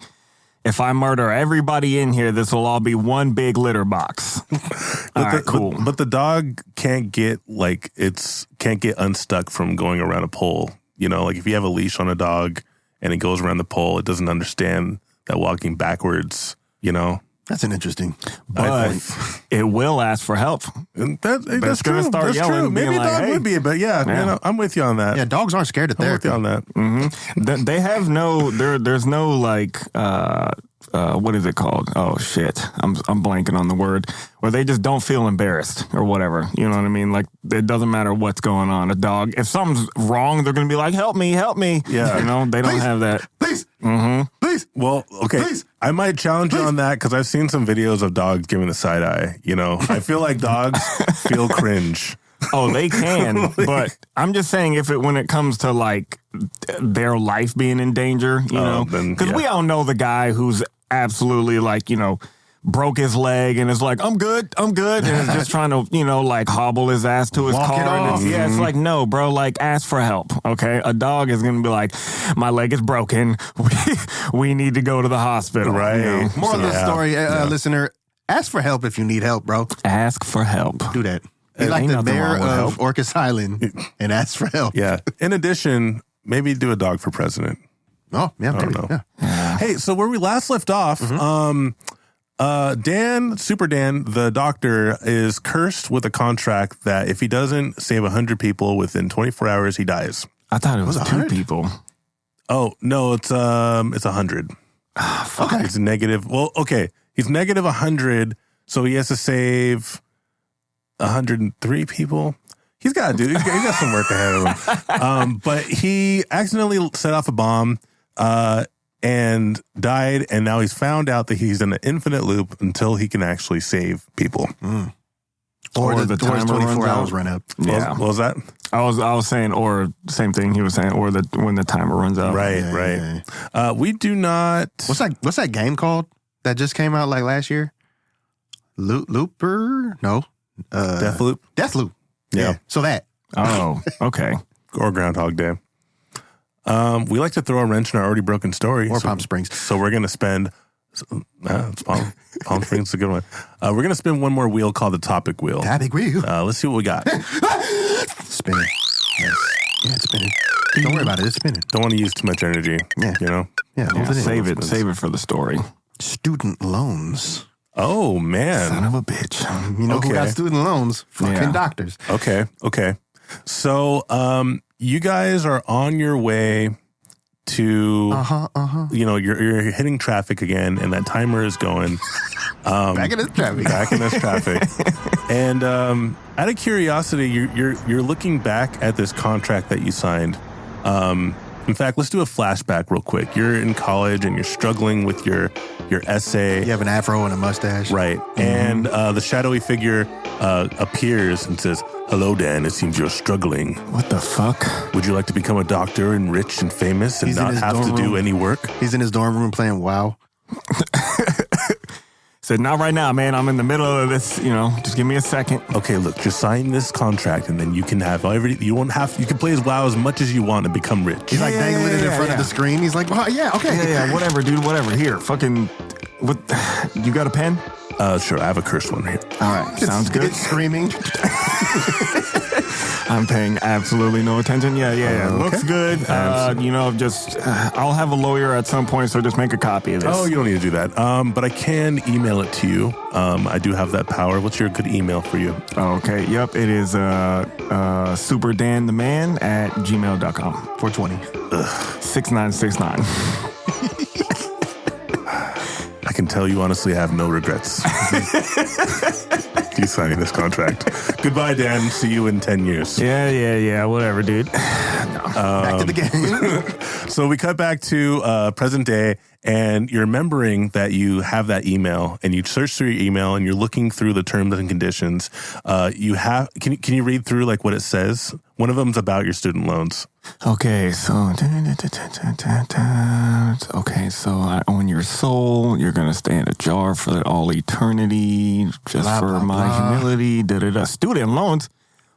if I murder everybody in here, this will all be one big litter box. All right, cool. But the dog can't get unstuck from going around a pole. Like if you have a leash on a dog and it goes around the pole, it doesn't understand that walking backwards, That's an interesting. But it will ask for help. That's gonna true. Start That's yelling, true. Maybe a dog hey. would be, but I'm with you on that. Yeah, dogs aren't scared of I'm with therapy. you on that. Mm-hmm. They have there's no like, what is it called? Oh shit, I'm blanking on the word. Where they just don't feel embarrassed or whatever. You know what I mean? Like it doesn't matter what's going on. A dog, if something's wrong, they're gonna be like, "Help me, help me!" Yeah, they don't have that. Please, please. Well, okay. Please. I might challenge you on that because I've seen some videos of dogs giving the side eye. I feel like dogs feel cringe. Oh, they can, but I'm just saying when it comes to like their life being in danger, because we all know the guy who's absolutely like, broke his leg and is like, I'm good, and is just trying to, like hobble his ass to his Walk car. it off. And it's like, no, bro, like ask for help, okay? A dog is going to be like, my leg is broken. We need to go to the hospital. Right. More of the story, listener, ask for help if you need help, bro. Ask for help. Do that. Be like Ain't the nothing mayor wrong with of help. Orcas Island and ask for help. Yeah. In addition, maybe do a dog for president. Oh, yeah. I don't maybe, know. Yeah. Hey, so where we last left off, Dan, Super Dan, the doctor, is cursed with a contract that if he doesn't save 100 people within 24 hours, he dies. I thought it was 2 people. Oh, no, it's 100. Okay. It's negative. Well, okay. He's negative 100, so he has to save 103 people. He's got some work ahead of him. But he accidentally set off a bomb and died, and now he's found out that he's in an infinite loop until he can actually save people. Or the timer 24 runs hours out. run up. Yeah. What was that? I was saying, or same thing he was saying, or when the timer runs out. Right. Yeah. We do not... What's that game called that just came out like last year? Looper? No. Deathloop? Deathloop. Yeah. So that. Oh, okay. Or Groundhog Day. We like to throw a wrench in our already broken story. Or Palm Springs. So we're going to spend... it's Palm Springs is a good one. We're going to spin one more wheel called the topic wheel. Topic wheel. Let's see what we got. Spinning. Yes. Yeah, it's spinning. Don't worry about it. It's spinning. Don't want to use too much energy. Yeah. Yeah, hold it in. Save it for the story. Student loans. Oh, man. Son of a bitch. You know who Okay. got student loans? Fucking Yeah. doctors. Okay. So, you guys are on your way to, you're hitting traffic again, and that timer is going. Back in this traffic. Back in this traffic. And out of curiosity, you're looking back at this contract that you signed. In fact, let's do a flashback real quick. You're in college and you're struggling with your essay. You have an afro and a mustache. Right. And the shadowy figure appears and says, Hello, Dan. It seems you're struggling. What the fuck? Would you like to become a doctor and rich and famous and not have to do any work? He's in his dorm room playing WoW. Said, not right now, man. I'm in the middle of this, just give me a second. Okay, look, just sign this contract and then you can have everything. You can play as WoW as much as you want and become rich. He's dangling it in front of the screen. He's like, well, yeah, okay. Yeah, whatever, dude, whatever. Here, fucking, what, you got a pen? Sure, I have a cursed one here. All right, sounds good. It's screaming. I'm paying absolutely no attention. Yeah. Okay. Looks good. I'll have a lawyer at some point, so just make a copy of this. Oh, you don't need to do that. But I can email it to you. I do have that power. What's your good email for you? Okay, yep, it is superdantheman@gmail.com. 420. 6969. I can tell you honestly, I have no regrets. You signing this contract. Goodbye, Dan. See you in 10 years. Yeah, whatever, dude. Back to the game. So we cut back to present day, and you're remembering that you have that email, and you search through your email, and you're looking through the terms and conditions. Can you read through like what it says? One of them's about your student loans. Okay, so I own your soul. You're gonna stay in a jar for all eternity, just blah, for blah, my blah. humility. Student loans.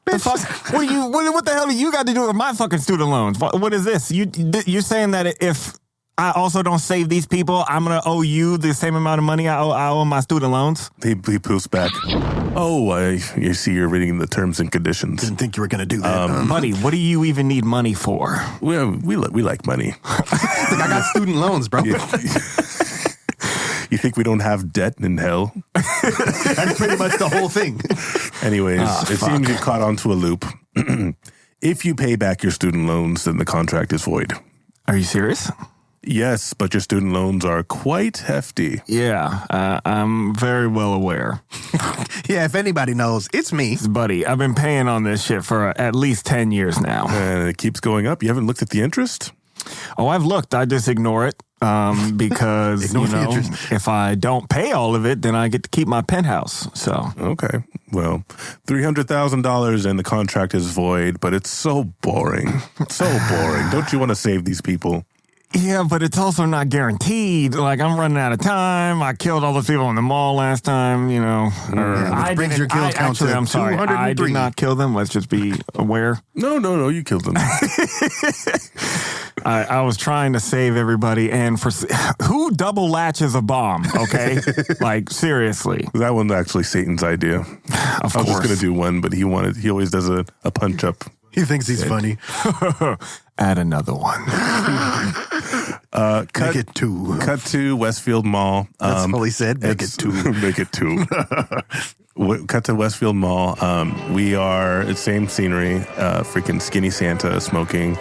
The fuck? What the hell do you got to do with my fucking student loans? What is this? You're saying that if I also don't save these people, I'm gonna owe you the same amount of money I owe my student loans? He poofs back. Oh, you see, you're reading the terms and conditions. Didn't think you were going to do that. Buddy, what do you even need money for? We like money. I got student loans, bro. You think we don't have debt in hell? That's pretty much the whole thing. Anyways, it seems you caught onto a loop. If you pay back your student loans, then the contract is void. Are you serious? Yes, but your student loans are quite hefty. Yeah, I'm very well aware. Yeah, if anybody knows, it's me. Buddy, I've been paying on this shit for at least 10 years now. And it keeps going up. You haven't looked at the interest? Oh, I've looked. I just ignore it because, Ignore the interest. if I don't pay all of it, then I get to keep my penthouse. So, Okay. Well, $300,000 and the contract is void, but it's so boring. So boring. Don't you want to save these people? yeah, but it's also not guaranteed. Like, I'm running out of time. I killed all those people in the mall last time, which brings your kill count to I'm sorry. I 203. did not kill them. Let's just be aware. No, you killed them. I was trying to save everybody, and who double latches a bomb? Okay, like seriously. That one's actually Satan's idea. Of I was just course. going to do one, but he always does a punch up. He thinks he's funny. Add another one. Make it two. Cut to Westfield Mall. That's all he said. Make it two. Make it two. Cut to Westfield Mall. It's same scenery. Freaking skinny Santa smoking,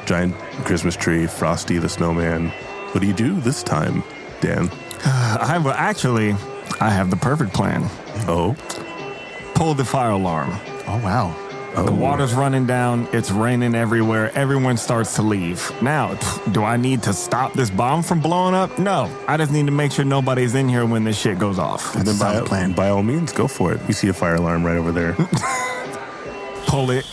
giant Christmas tree, Frosty the Snowman. What do you do this time, Dan? I have the perfect plan. Oh, Pull the fire alarm. Oh, wow. The water's running down. It's raining everywhere. Everyone starts to leave. Now, do I need to stop this bomb from blowing up? No. I just need to make sure nobody's in here when this shit goes off. That's a solid plan. By all means, go for it. You see a fire alarm right over there. Pull it.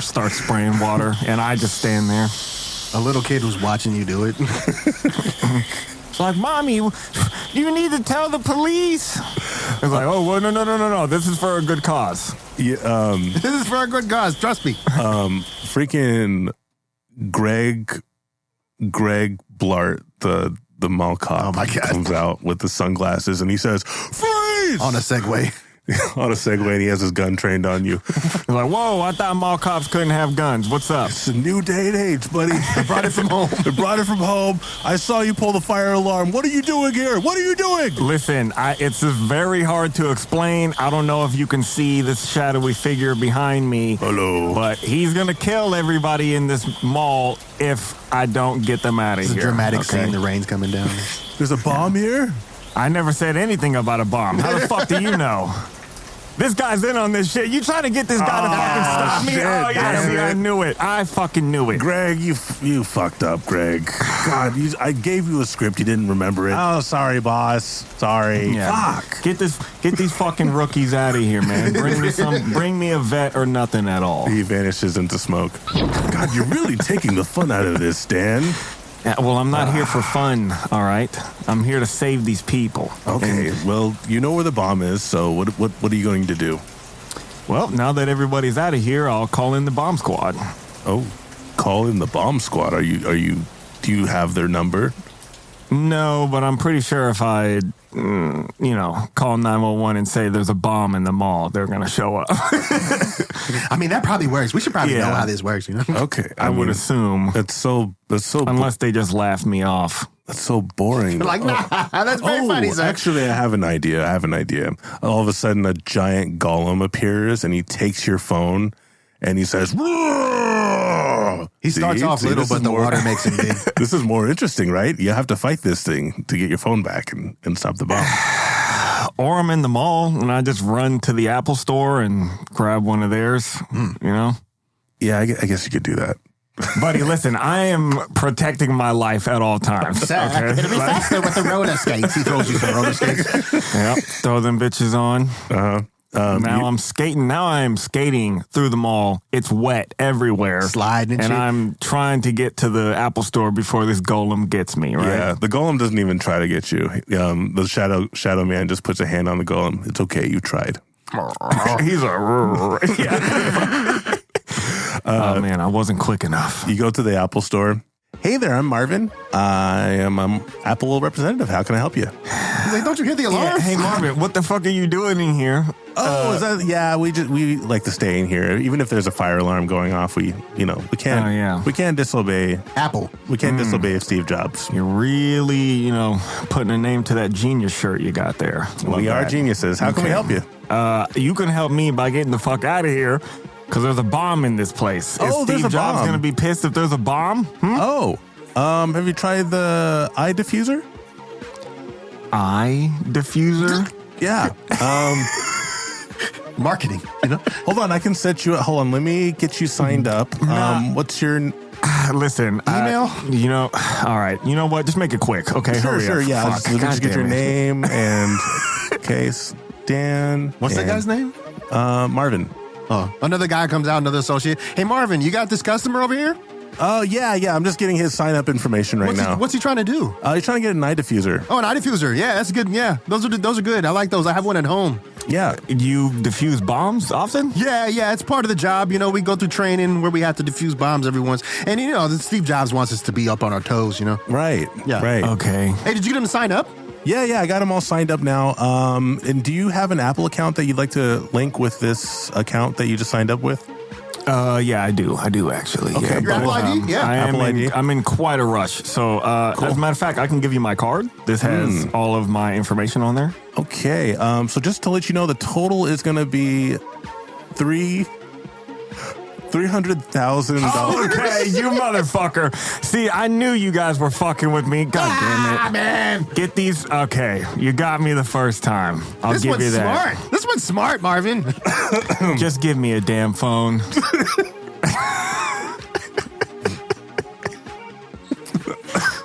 Start spraying water, and I just stand there. A little kid was watching you do it. It's like, Mommy, you need to tell the police. It's like, oh, well, no. This is for a good cause. Yeah, This is for a good cause. Trust me. freaking Greg Blart, the mall cop, Oh, my God. comes out with the sunglasses and he says, "Freeze!" On a Segway. on a Segway, and he has his gun trained on you. It's like, whoa, I thought mall cops couldn't have guns. What's up? It's a new day and age, buddy. I brought it from home. I brought it from home. I saw you pull the fire alarm. What are you doing here? What are you doing? Listen, it's just very hard to explain. I don't know if you can see this shadowy figure behind me. Hello. But he's going to kill everybody in this mall if I don't get them out of It's here. a dramatic okay? scene. The rain's coming down. There's a bomb here? I never said anything about a bomb. How the fuck do you know? This guy's in on this shit. You trying to get this guy to fucking stop me? Shit, Oh, yeah, see, I knew it. I fucking knew it. Greg, you fucked up, Greg. God, I gave you a script. You didn't remember it. Oh, sorry, boss. Sorry. Yeah. Fuck. Get these fucking rookies out of here, man. Bring me a vet or nothing at all. He vanishes into smoke. God, you're really taking the fun out of this, Dan. Yeah, well, I'm not here for fun, all right? I'm here to save these people. Okay, well, you know where the bomb is, so what are you going to do? Well, now that everybody's out of here, I'll call in the bomb squad. Oh, call in the bomb squad. Do you have their number? No, but I'm pretty sure if I, call 911 and say there's a bomb in the mall, they're going to show up. I mean, that probably works. We should probably know how this works, Okay. I would assume. That's so Unless they just laugh me off. That's so boring. Like, nah, that's very funny, sir. Actually, I have an idea. All of a sudden, a giant golem appears, and he takes your phone, and he says, "Roar!" He starts off little, but the water makes him big. This is more interesting, right? You have to fight this thing to get your phone back and stop the bomb. Or I'm in the mall, and I just run to the Apple store and grab one of theirs, Yeah, I guess you could do that. Buddy, listen, I am protecting my life at all times. It'll be faster with the roller skates. He throws you some roller skates. Yep, throw them bitches on. Uh-huh. Now I'm skating. Now I am skating through the mall. It's wet everywhere. Sliding and shit. I'm trying to get to the Apple store before this golem gets me, right? Yeah, the golem doesn't even try to get you. The shadow man just puts a hand on the golem. It's okay, you tried. He's a... Yeah. Oh, man, I wasn't quick enough. You go to the Apple store. Hey there, I'm Marvin. I'm Apple representative. How can I help you? He's like, don't you hear the alarm? Yeah, hey, Marvin, what the fuck are you doing in here? Oh, is that? Yeah, we like to stay in here, even if there's a fire alarm going off. We can't. Oh, yeah. We can't disobey Apple. We can't disobey Steve Jobs. You're really, putting a name to that genius shirt you got there. We are geniuses. How can we help you? You can help me by getting the fuck out of here. Because there's a bomb in this place. Oh, there's a Steve Jobs bomb. going to be pissed if there's a bomb? Oh, have you tried the eye diffuser? Eye diffuser? Yeah. Marketing, Hold on, I can set you. Hold on, let me get you signed up. What's your listen? Email? All right. You know what? Just make it quick, okay? Hurry Sure. up. Yeah, Fuck. let me just get your God damn it. name and case. Dan. What's that guy's name? Marvin. Oh, another guy comes out, another associate. Hey, Marvin, you got this customer over here? Oh, yeah. I'm just getting his sign-up information right now. What's he trying to do? He's trying to get an eye diffuser. Oh, an eye diffuser. Yeah, that's good. Yeah, those are good. I like those. I have one at home. Yeah. You defuse bombs often? Yeah, it's part of the job. We go through training where we have to defuse bombs every once. And, Steve Jobs wants us to be up on our toes, Right. Yeah. Right. Okay. Hey, did you get him to sign up? Yeah, I got them all signed up now. And do you have an Apple account that you'd like to link with this account that you just signed up with? Yeah, I do actually. Okay. Yeah, Your Apple ID? Yeah. Apple ID. I'm in quite a rush. So, as a matter of fact, I can give you my card. This has all of my information on there. Okay. So just to let you know, the total is going to be $300,000. Okay, you motherfucker. See, I knew you guys were fucking with me. God damn it. Man. Get these. Okay, you got me the first time. I'll This give one's you that. smart. This one's smart, Marvin. Just give me a damn phone.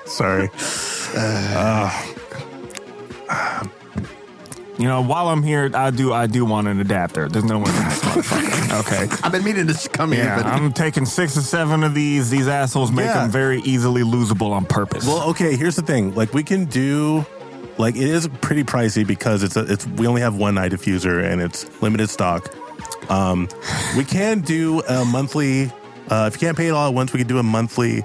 Sorry. While I'm here, I do want an adapter. There's no way in this motherfucker. Okay. I've been meaning to come here, Yeah, but I'm taking 6 or 7 of these. These assholes make them very easily losable on purpose. Well, okay, here's the thing. Like, we can do... Like, it is pretty pricey because we only have one eye diffuser and it's limited stock. We can do a monthly... if you can't pay it all at once, we can do a monthly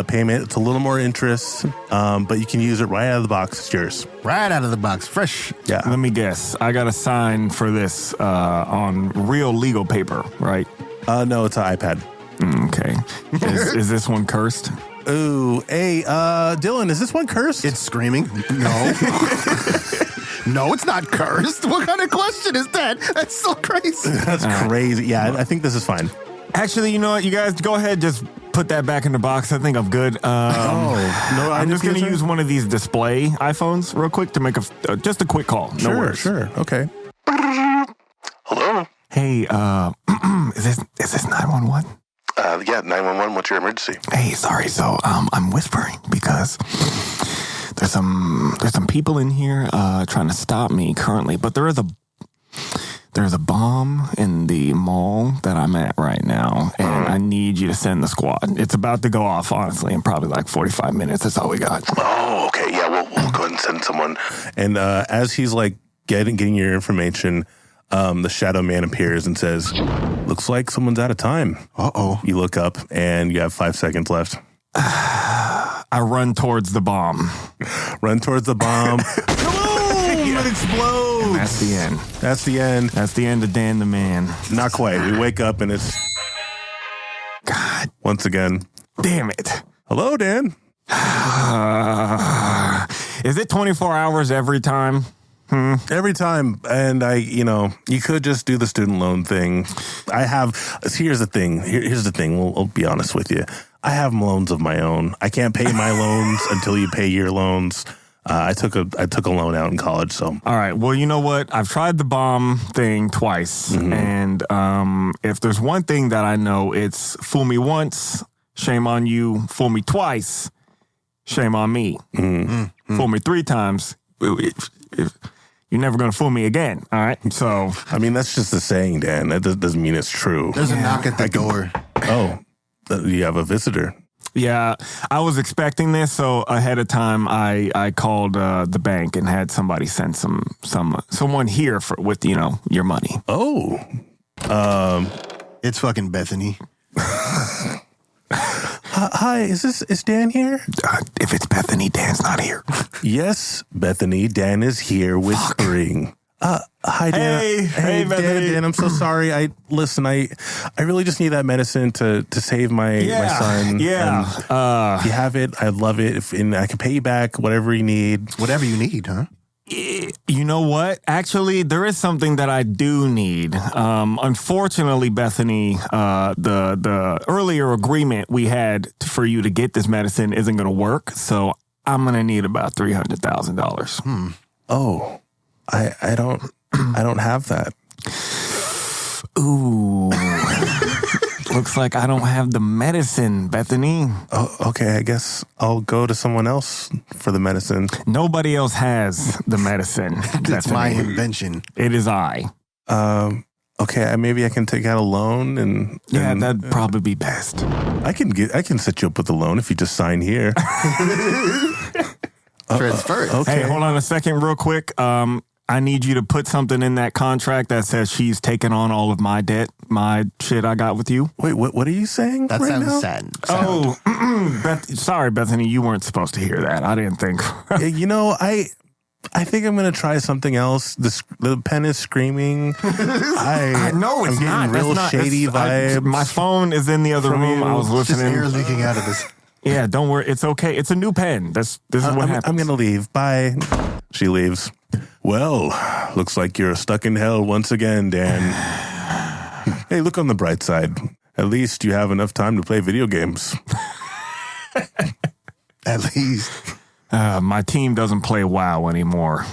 payment. It's a little more interest, but you can use it right out of the box. It's yours. right out of the box, fresh. Yeah. Let me guess. I got to sign for this on real legal paper, right? No, it's an iPad. Okay. Is this one cursed? Ooh, hey, Dylan, is this one cursed? It's screaming. No. No, it's not cursed. What kind of question is that? That's so crazy. That's crazy. Yeah, I think this is fine. Actually, you know what? You guys go ahead. Just put that back in the box. I think I'm good. No, I'm just going to use one of these display iPhones real quick to make just a quick call. No worries. Sure. Okay. is this 911? Yeah, 911. What's your emergency? Hey, sorry. So, I'm whispering because there's some people in here trying to stop me currently, but there's a bomb in the mall that I'm at right now, and I need you to send the squad. It's about to go off, honestly, in probably like 45 minutes. That's all we got. Oh, okay. Yeah, we'll go ahead and send someone. And as he's like getting your information, the shadow man appears and says, "Looks like someone's out of time." Uh-oh. You look up and you have 5 seconds left. I run towards the bomb. Run towards the bomb. Boom! It explodes. And that's the end. That's the end. That's the end of Dan the Man. Not quite. We wake up and it's... God. Once again. Damn it. Hello, Dan. Is it 24 hours every time? Every time. And you could just do the student loan thing. Here's the thing. Here's the thing. I'll be honest with you. I have loans of my own. I can't pay my loans until you pay your loans. I took a loan out in college, so. All right. Well, you know what? I've tried the bomb thing twice. Mm-hmm. And if there's one thing that I know, it's fool me once, shame on you. Fool me twice, shame on me. Mm-hmm. Fool me 3 times, you're never going to fool me again. All right. So. I mean, that's just a saying, Dan. That doesn't mean it's true. There's a knock at the door. Oh, you have a visitor. Yeah, I was expecting this, so ahead of time, I called the bank and had somebody send someone here with your money. Oh, it's fucking Bethany. Hi, is Dan here? If it's Bethany, Dan's not here. Yes, Bethany, Dan is here whispering. Hi, Dan. Hey, Bethany. Dan, I'm so sorry. I really just need that medicine to save my son. Yeah. If you have it, I'd love it. And I can pay you back whatever you need. Whatever you need, huh? You know what? Actually, there is something that I do need. Unfortunately, Bethany, the earlier agreement we had for you to get this medicine isn't going to work. So I'm going to need about $300,000. Oh. I don't have that. Ooh. Looks like I don't have the medicine, Bethany. Oh, okay. I guess I'll go to someone else for the medicine. Nobody else has the medicine. It's my invention. It is I. Okay. Maybe I can take out a loan and that'd probably be best. I can set you up with a loan if you just sign here. Transfer it. Okay. Hey, hold on a second real quick. I need you to put something in that contract that says she's taken on all of my debt, my shit I got with you. Wait, what are you saying? That right sounds now? sad. Oh, sorry, Bethany, you weren't supposed to hear that. I didn't think. I think I'm gonna try something else. The pen is screaming. No, it's I'm not. Real shady vibes. My phone is in the other room. I was Just listening. air leaking out of this. Yeah, don't worry. It's okay. It's a new pen. This is what happens. I'm gonna leave. Bye. She leaves. Well, looks like you're stuck in hell once again, Dan. Hey, look on the bright side. At least you have enough time to play video games. At least. My team doesn't play WoW anymore.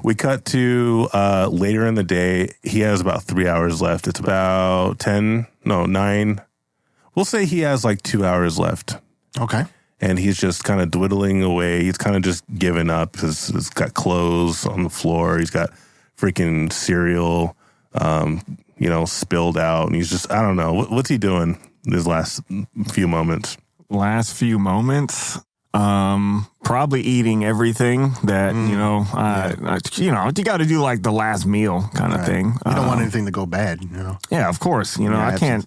We cut to later in the day. He has about 3 hours left. It's about 9. We'll say he has like 2 hours left. Okay. And he's just kind of dwindling away. He's kind of just given up. He's got clothes on the floor. He's got freaking cereal, spilled out. And he's just, I don't know. What's he doing his last few moments? Last few moments? Probably eating everything that, you got to do like the last meal kind of thing. You don't want anything to go bad, Yeah, of course. I can't...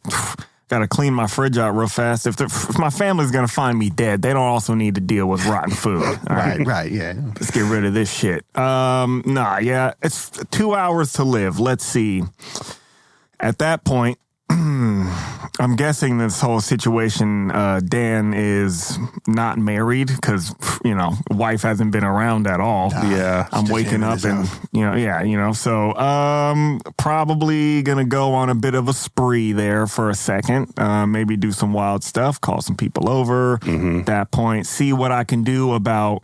Got to clean my fridge out real fast. If my family's going to find me dead, they don't also need to deal with rotten food. Right, yeah. Let's get rid of this shit. It's 2 hours to live. Let's see. At that point, I'm guessing this whole situation, Dan is not married because, wife hasn't been around at all. Yeah. I'm waking up and, so probably going to go on a bit of a spree there for a second. Maybe do some wild stuff, call some people over. At that point, see what I can do about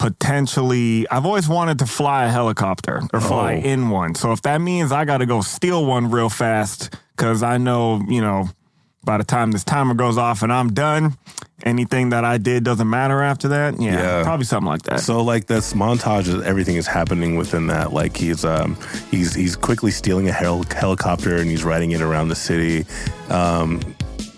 potentially, I've always wanted to fly a helicopter or fly in one. So if that means I got to go steal one real fast, because I know, by the time this timer goes off and I'm done, anything that I did doesn't matter after that. Yeah. Probably something like that. So like this montage, everything is happening within that. Like he's quickly stealing a helicopter and he's riding it around the city.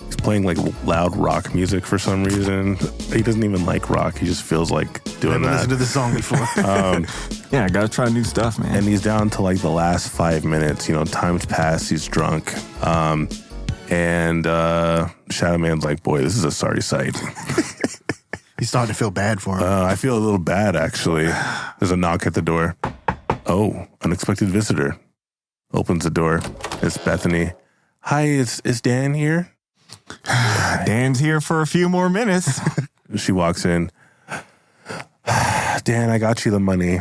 He's playing like loud rock music for some reason. He doesn't even like rock. He just feels like doing that. I've listened to this song before. I gotta try new stuff, man. And he's down to like the last 5 minutes. Time's passed. He's drunk. And Shadow Man's like, boy, this is a sorry sight. He's starting to feel bad for him. I feel a little bad, actually. There's a knock at the door. Oh, unexpected visitor. Opens the door. It's Bethany. Hi, is Dan here? Dan's here for a few more minutes. She walks in. Dan, I got you the money.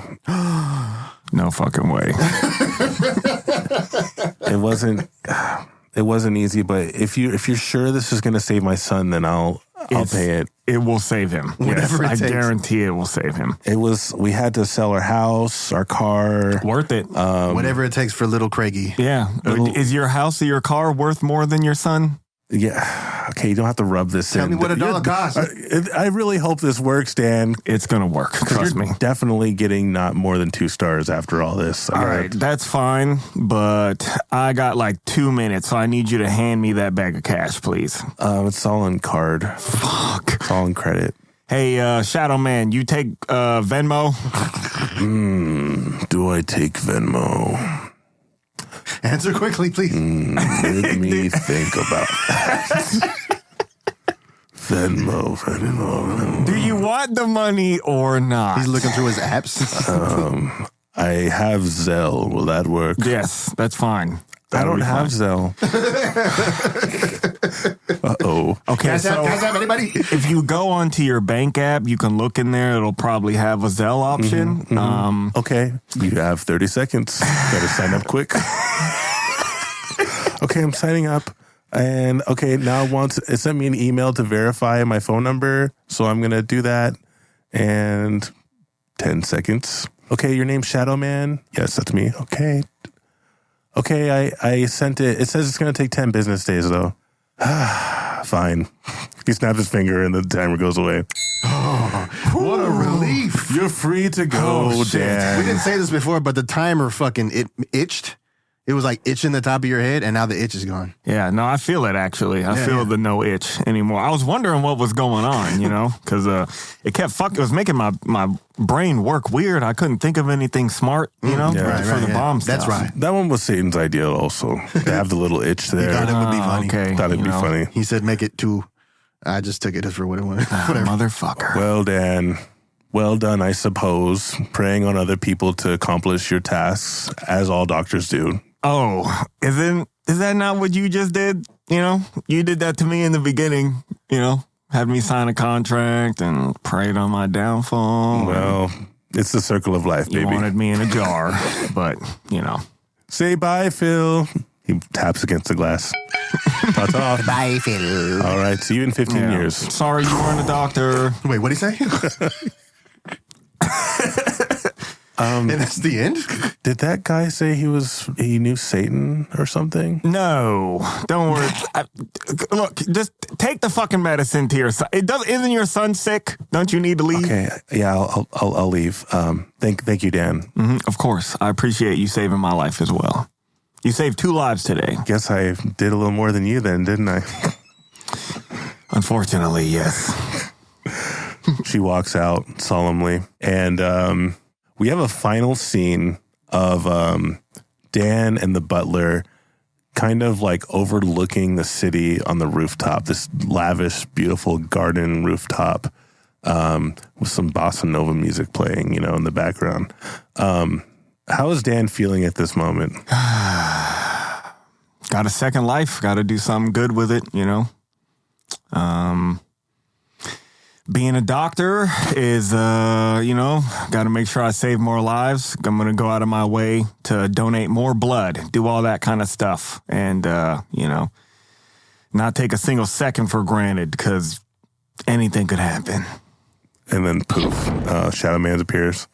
No fucking way. It wasn't easy, but if you're sure this is going to save my son, then I'll pay it. It will save him. Whatever it takes. I guarantee it will save him. We had to sell our house, our car. Worth it. Whatever it takes for little Craigie. Yeah. Is your house or your car worth more than your son? Yeah. Okay, you don't have to rub this Tell in. me what a dollar costs. I really hope this works, Dan. It's going to work. Trust me. Definitely getting not more than 2 stars after all this. All right, that's fine, but I got like 2 minutes, so I need you to hand me that bag of cash, please. It's all in card. Fuck. It's all in credit. Hey, Shadow Man, you take Venmo? Do I take Venmo? Answer quickly, please. Let me think about that. Venmo. Do you want the money or not? He's looking through his apps. I have Zelle. Will that work? Yes, that's fine. I don't have Zelle. Uh-oh. Okay, Guys have anybody? if you go onto your bank app, you can look in there. It'll probably have a Zelle option. Okay, you have 30 seconds. Better sign up quick. Okay, I'm signing up. And okay, now it sent me an email to verify my phone number. So I'm going to do that. And 10 seconds. Okay, your name's Shadow Man? Yes, that's me. Okay, I sent it. It says it's going to take 10 business days, though. Fine. He snaps his finger and the timer goes away. What a relief. You're free to go, Dan. We didn't say this before, but the timer it itched. It was like itching the top of your head, and now the itch is gone. Yeah, no, I feel it, actually. I feel the no itch anymore. I was wondering what was going on, because it kept it was making my brain work weird. I couldn't think of anything smart, for the bomb stuff. That's right. That one was Satan's idea also, to have the little itch there. He thought it would be funny. Okay. Thought it'd be funny. He said make it 2. I just took it for what it was. Whatever. Motherfucker. Well, Dan, well done, I suppose. Preying on other people to accomplish your tasks, as all doctors do. Oh, is that not what you just did? You did that to me in the beginning, had me sign a contract and preyed on my downfall. Well, it's the circle of life, baby. You wanted me in a jar, but, Say bye, Phil. He taps against the glass. Ta-ta. Bye, Phil. All right, see you in 15 years. Sorry you weren't a doctor. Wait, what'd he say? And that's the end? Did that guy say he knew Satan or something? No, don't worry. Look, just take the fucking medicine to your son. Isn't your son sick? Don't you need to leave? Okay, yeah, I'll leave. Thank you, Dan. Mm-hmm, of course, I appreciate you saving my life as well. You saved 2 lives today. Guess I did a little more than you then, didn't I? Unfortunately, yes. She walks out solemnly, and we have a final scene of Dan and the butler kind of like overlooking the city on the rooftop, this lavish, beautiful garden rooftop with some bossa nova music playing, in the background. How is Dan feeling at this moment? Got a second life. Got to do something good with it, Being a doctor is, got to make sure I save more lives. I'm going to go out of my way to donate more blood, do all that kind of stuff. And, not take a single second for granted because anything could happen. And then poof, Shadow Man's appears.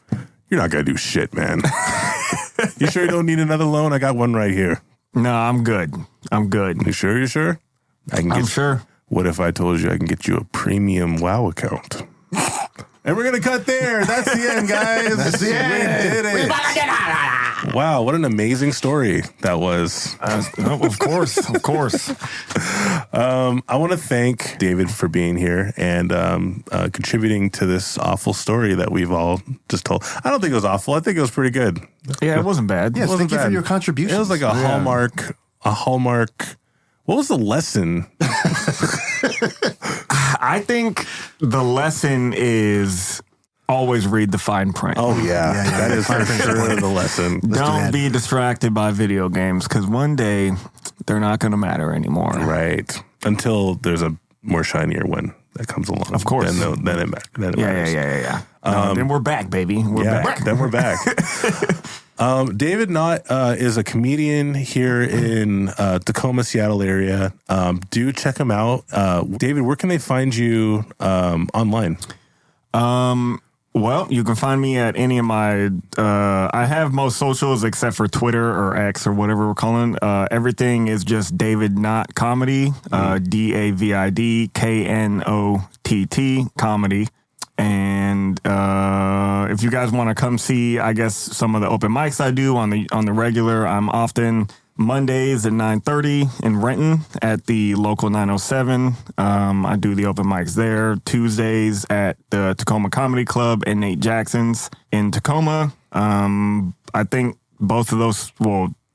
You're not going to do shit, man. You sure you don't need another loan? I got one right here. No, I'm good. You sure? You sure? I'm sure. What if I told you I can get you a premium WoW account? And we're going to cut there. That's the end, guys. That's the end. We did it. Wow, what an amazing story that was. Of course. I want to thank David for being here and contributing to this awful story that we've all just told. I don't think it was awful. I think it was pretty good. Yeah, it wasn't bad. Yes, thank you for your contribution. It was like a Hallmark. What was the lesson? I think the lesson is always read the fine print. Oh, yeah. That is for sure the lesson. Don't be distracted by video games because one day they're not going to matter anymore. Right. Until there's a more shinier one that comes along. Of course. Then it matters. Yeah. Then we're back, baby. We're back. Then we're back. David Knott is a comedian here in Tacoma, Seattle area. Do check him out. David, where can they find you online? Well, you can find me at any of my, I have most socials except for Twitter or X or whatever we're calling. Everything is just David Knott Comedy, DAVIDKNOTT Comedy. And if you guys want to come see, I guess, some of the open mics I do on the regular, I'm often Mondays at 9:30 in Renton at the local 907. I do the open mics there. Tuesdays at the Tacoma Comedy Club and Nate Jackson's in Tacoma. I think both of those,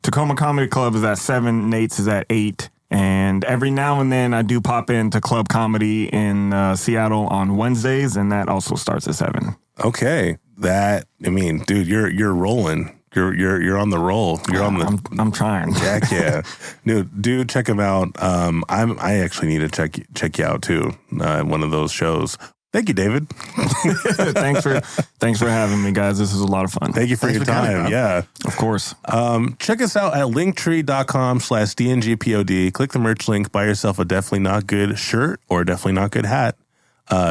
Tacoma Comedy Club is at 7, Nate's is at 8. And every now and then I do pop into Club Comedy in Seattle on Wednesdays, and that also starts at 7. Okay. Dude, you're rolling. You're on the roll. I'm trying. Heck yeah. Dude, check him out. I actually need to check you out too. One of those shows. Thank you, David. Thanks for having me, guys. This is a lot of fun. Thank you for your time. Yeah. Of course. Check us out at linktree.com/DNGPOD. Click the merch link. Buy yourself a Definitely Not Good shirt or a Definitely Not Good hat.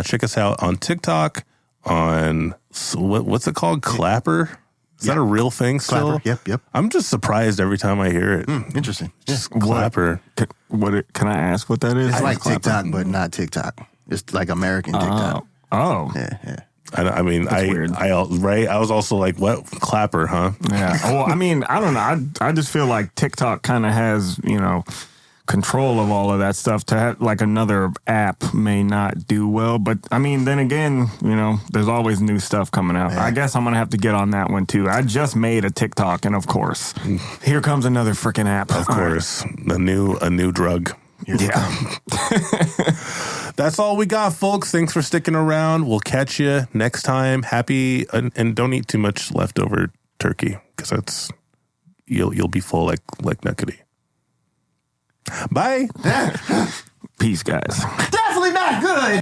Check us out on TikTok, on, what's it called? Clapper? Is that a real thing still? Clapper. Yep. I'm just surprised every time I hear it. Interesting. Just Clapper. Can I ask what that is? It's like TikTok, but not TikTok. It's like American TikTok. Oh. Yeah. I mean, weird. I was also like, what? Clapper, huh? Yeah. Well, I mean, I don't know. I just feel like TikTok kind of has, control of all of that stuff. To have like another app may not do well, but I mean, then again, there's always new stuff coming out. Yeah. I guess I'm gonna have to get on that one too. I just made a TikTok, and of course, here comes another freaking app. Of course, a new drug. Yeah. That's all we got, folks. Thanks for sticking around. We'll catch you next time. Happy and don't eat too much leftover turkey because you'll be full like Nuqady. Bye. Peace, guys. Definitely not good.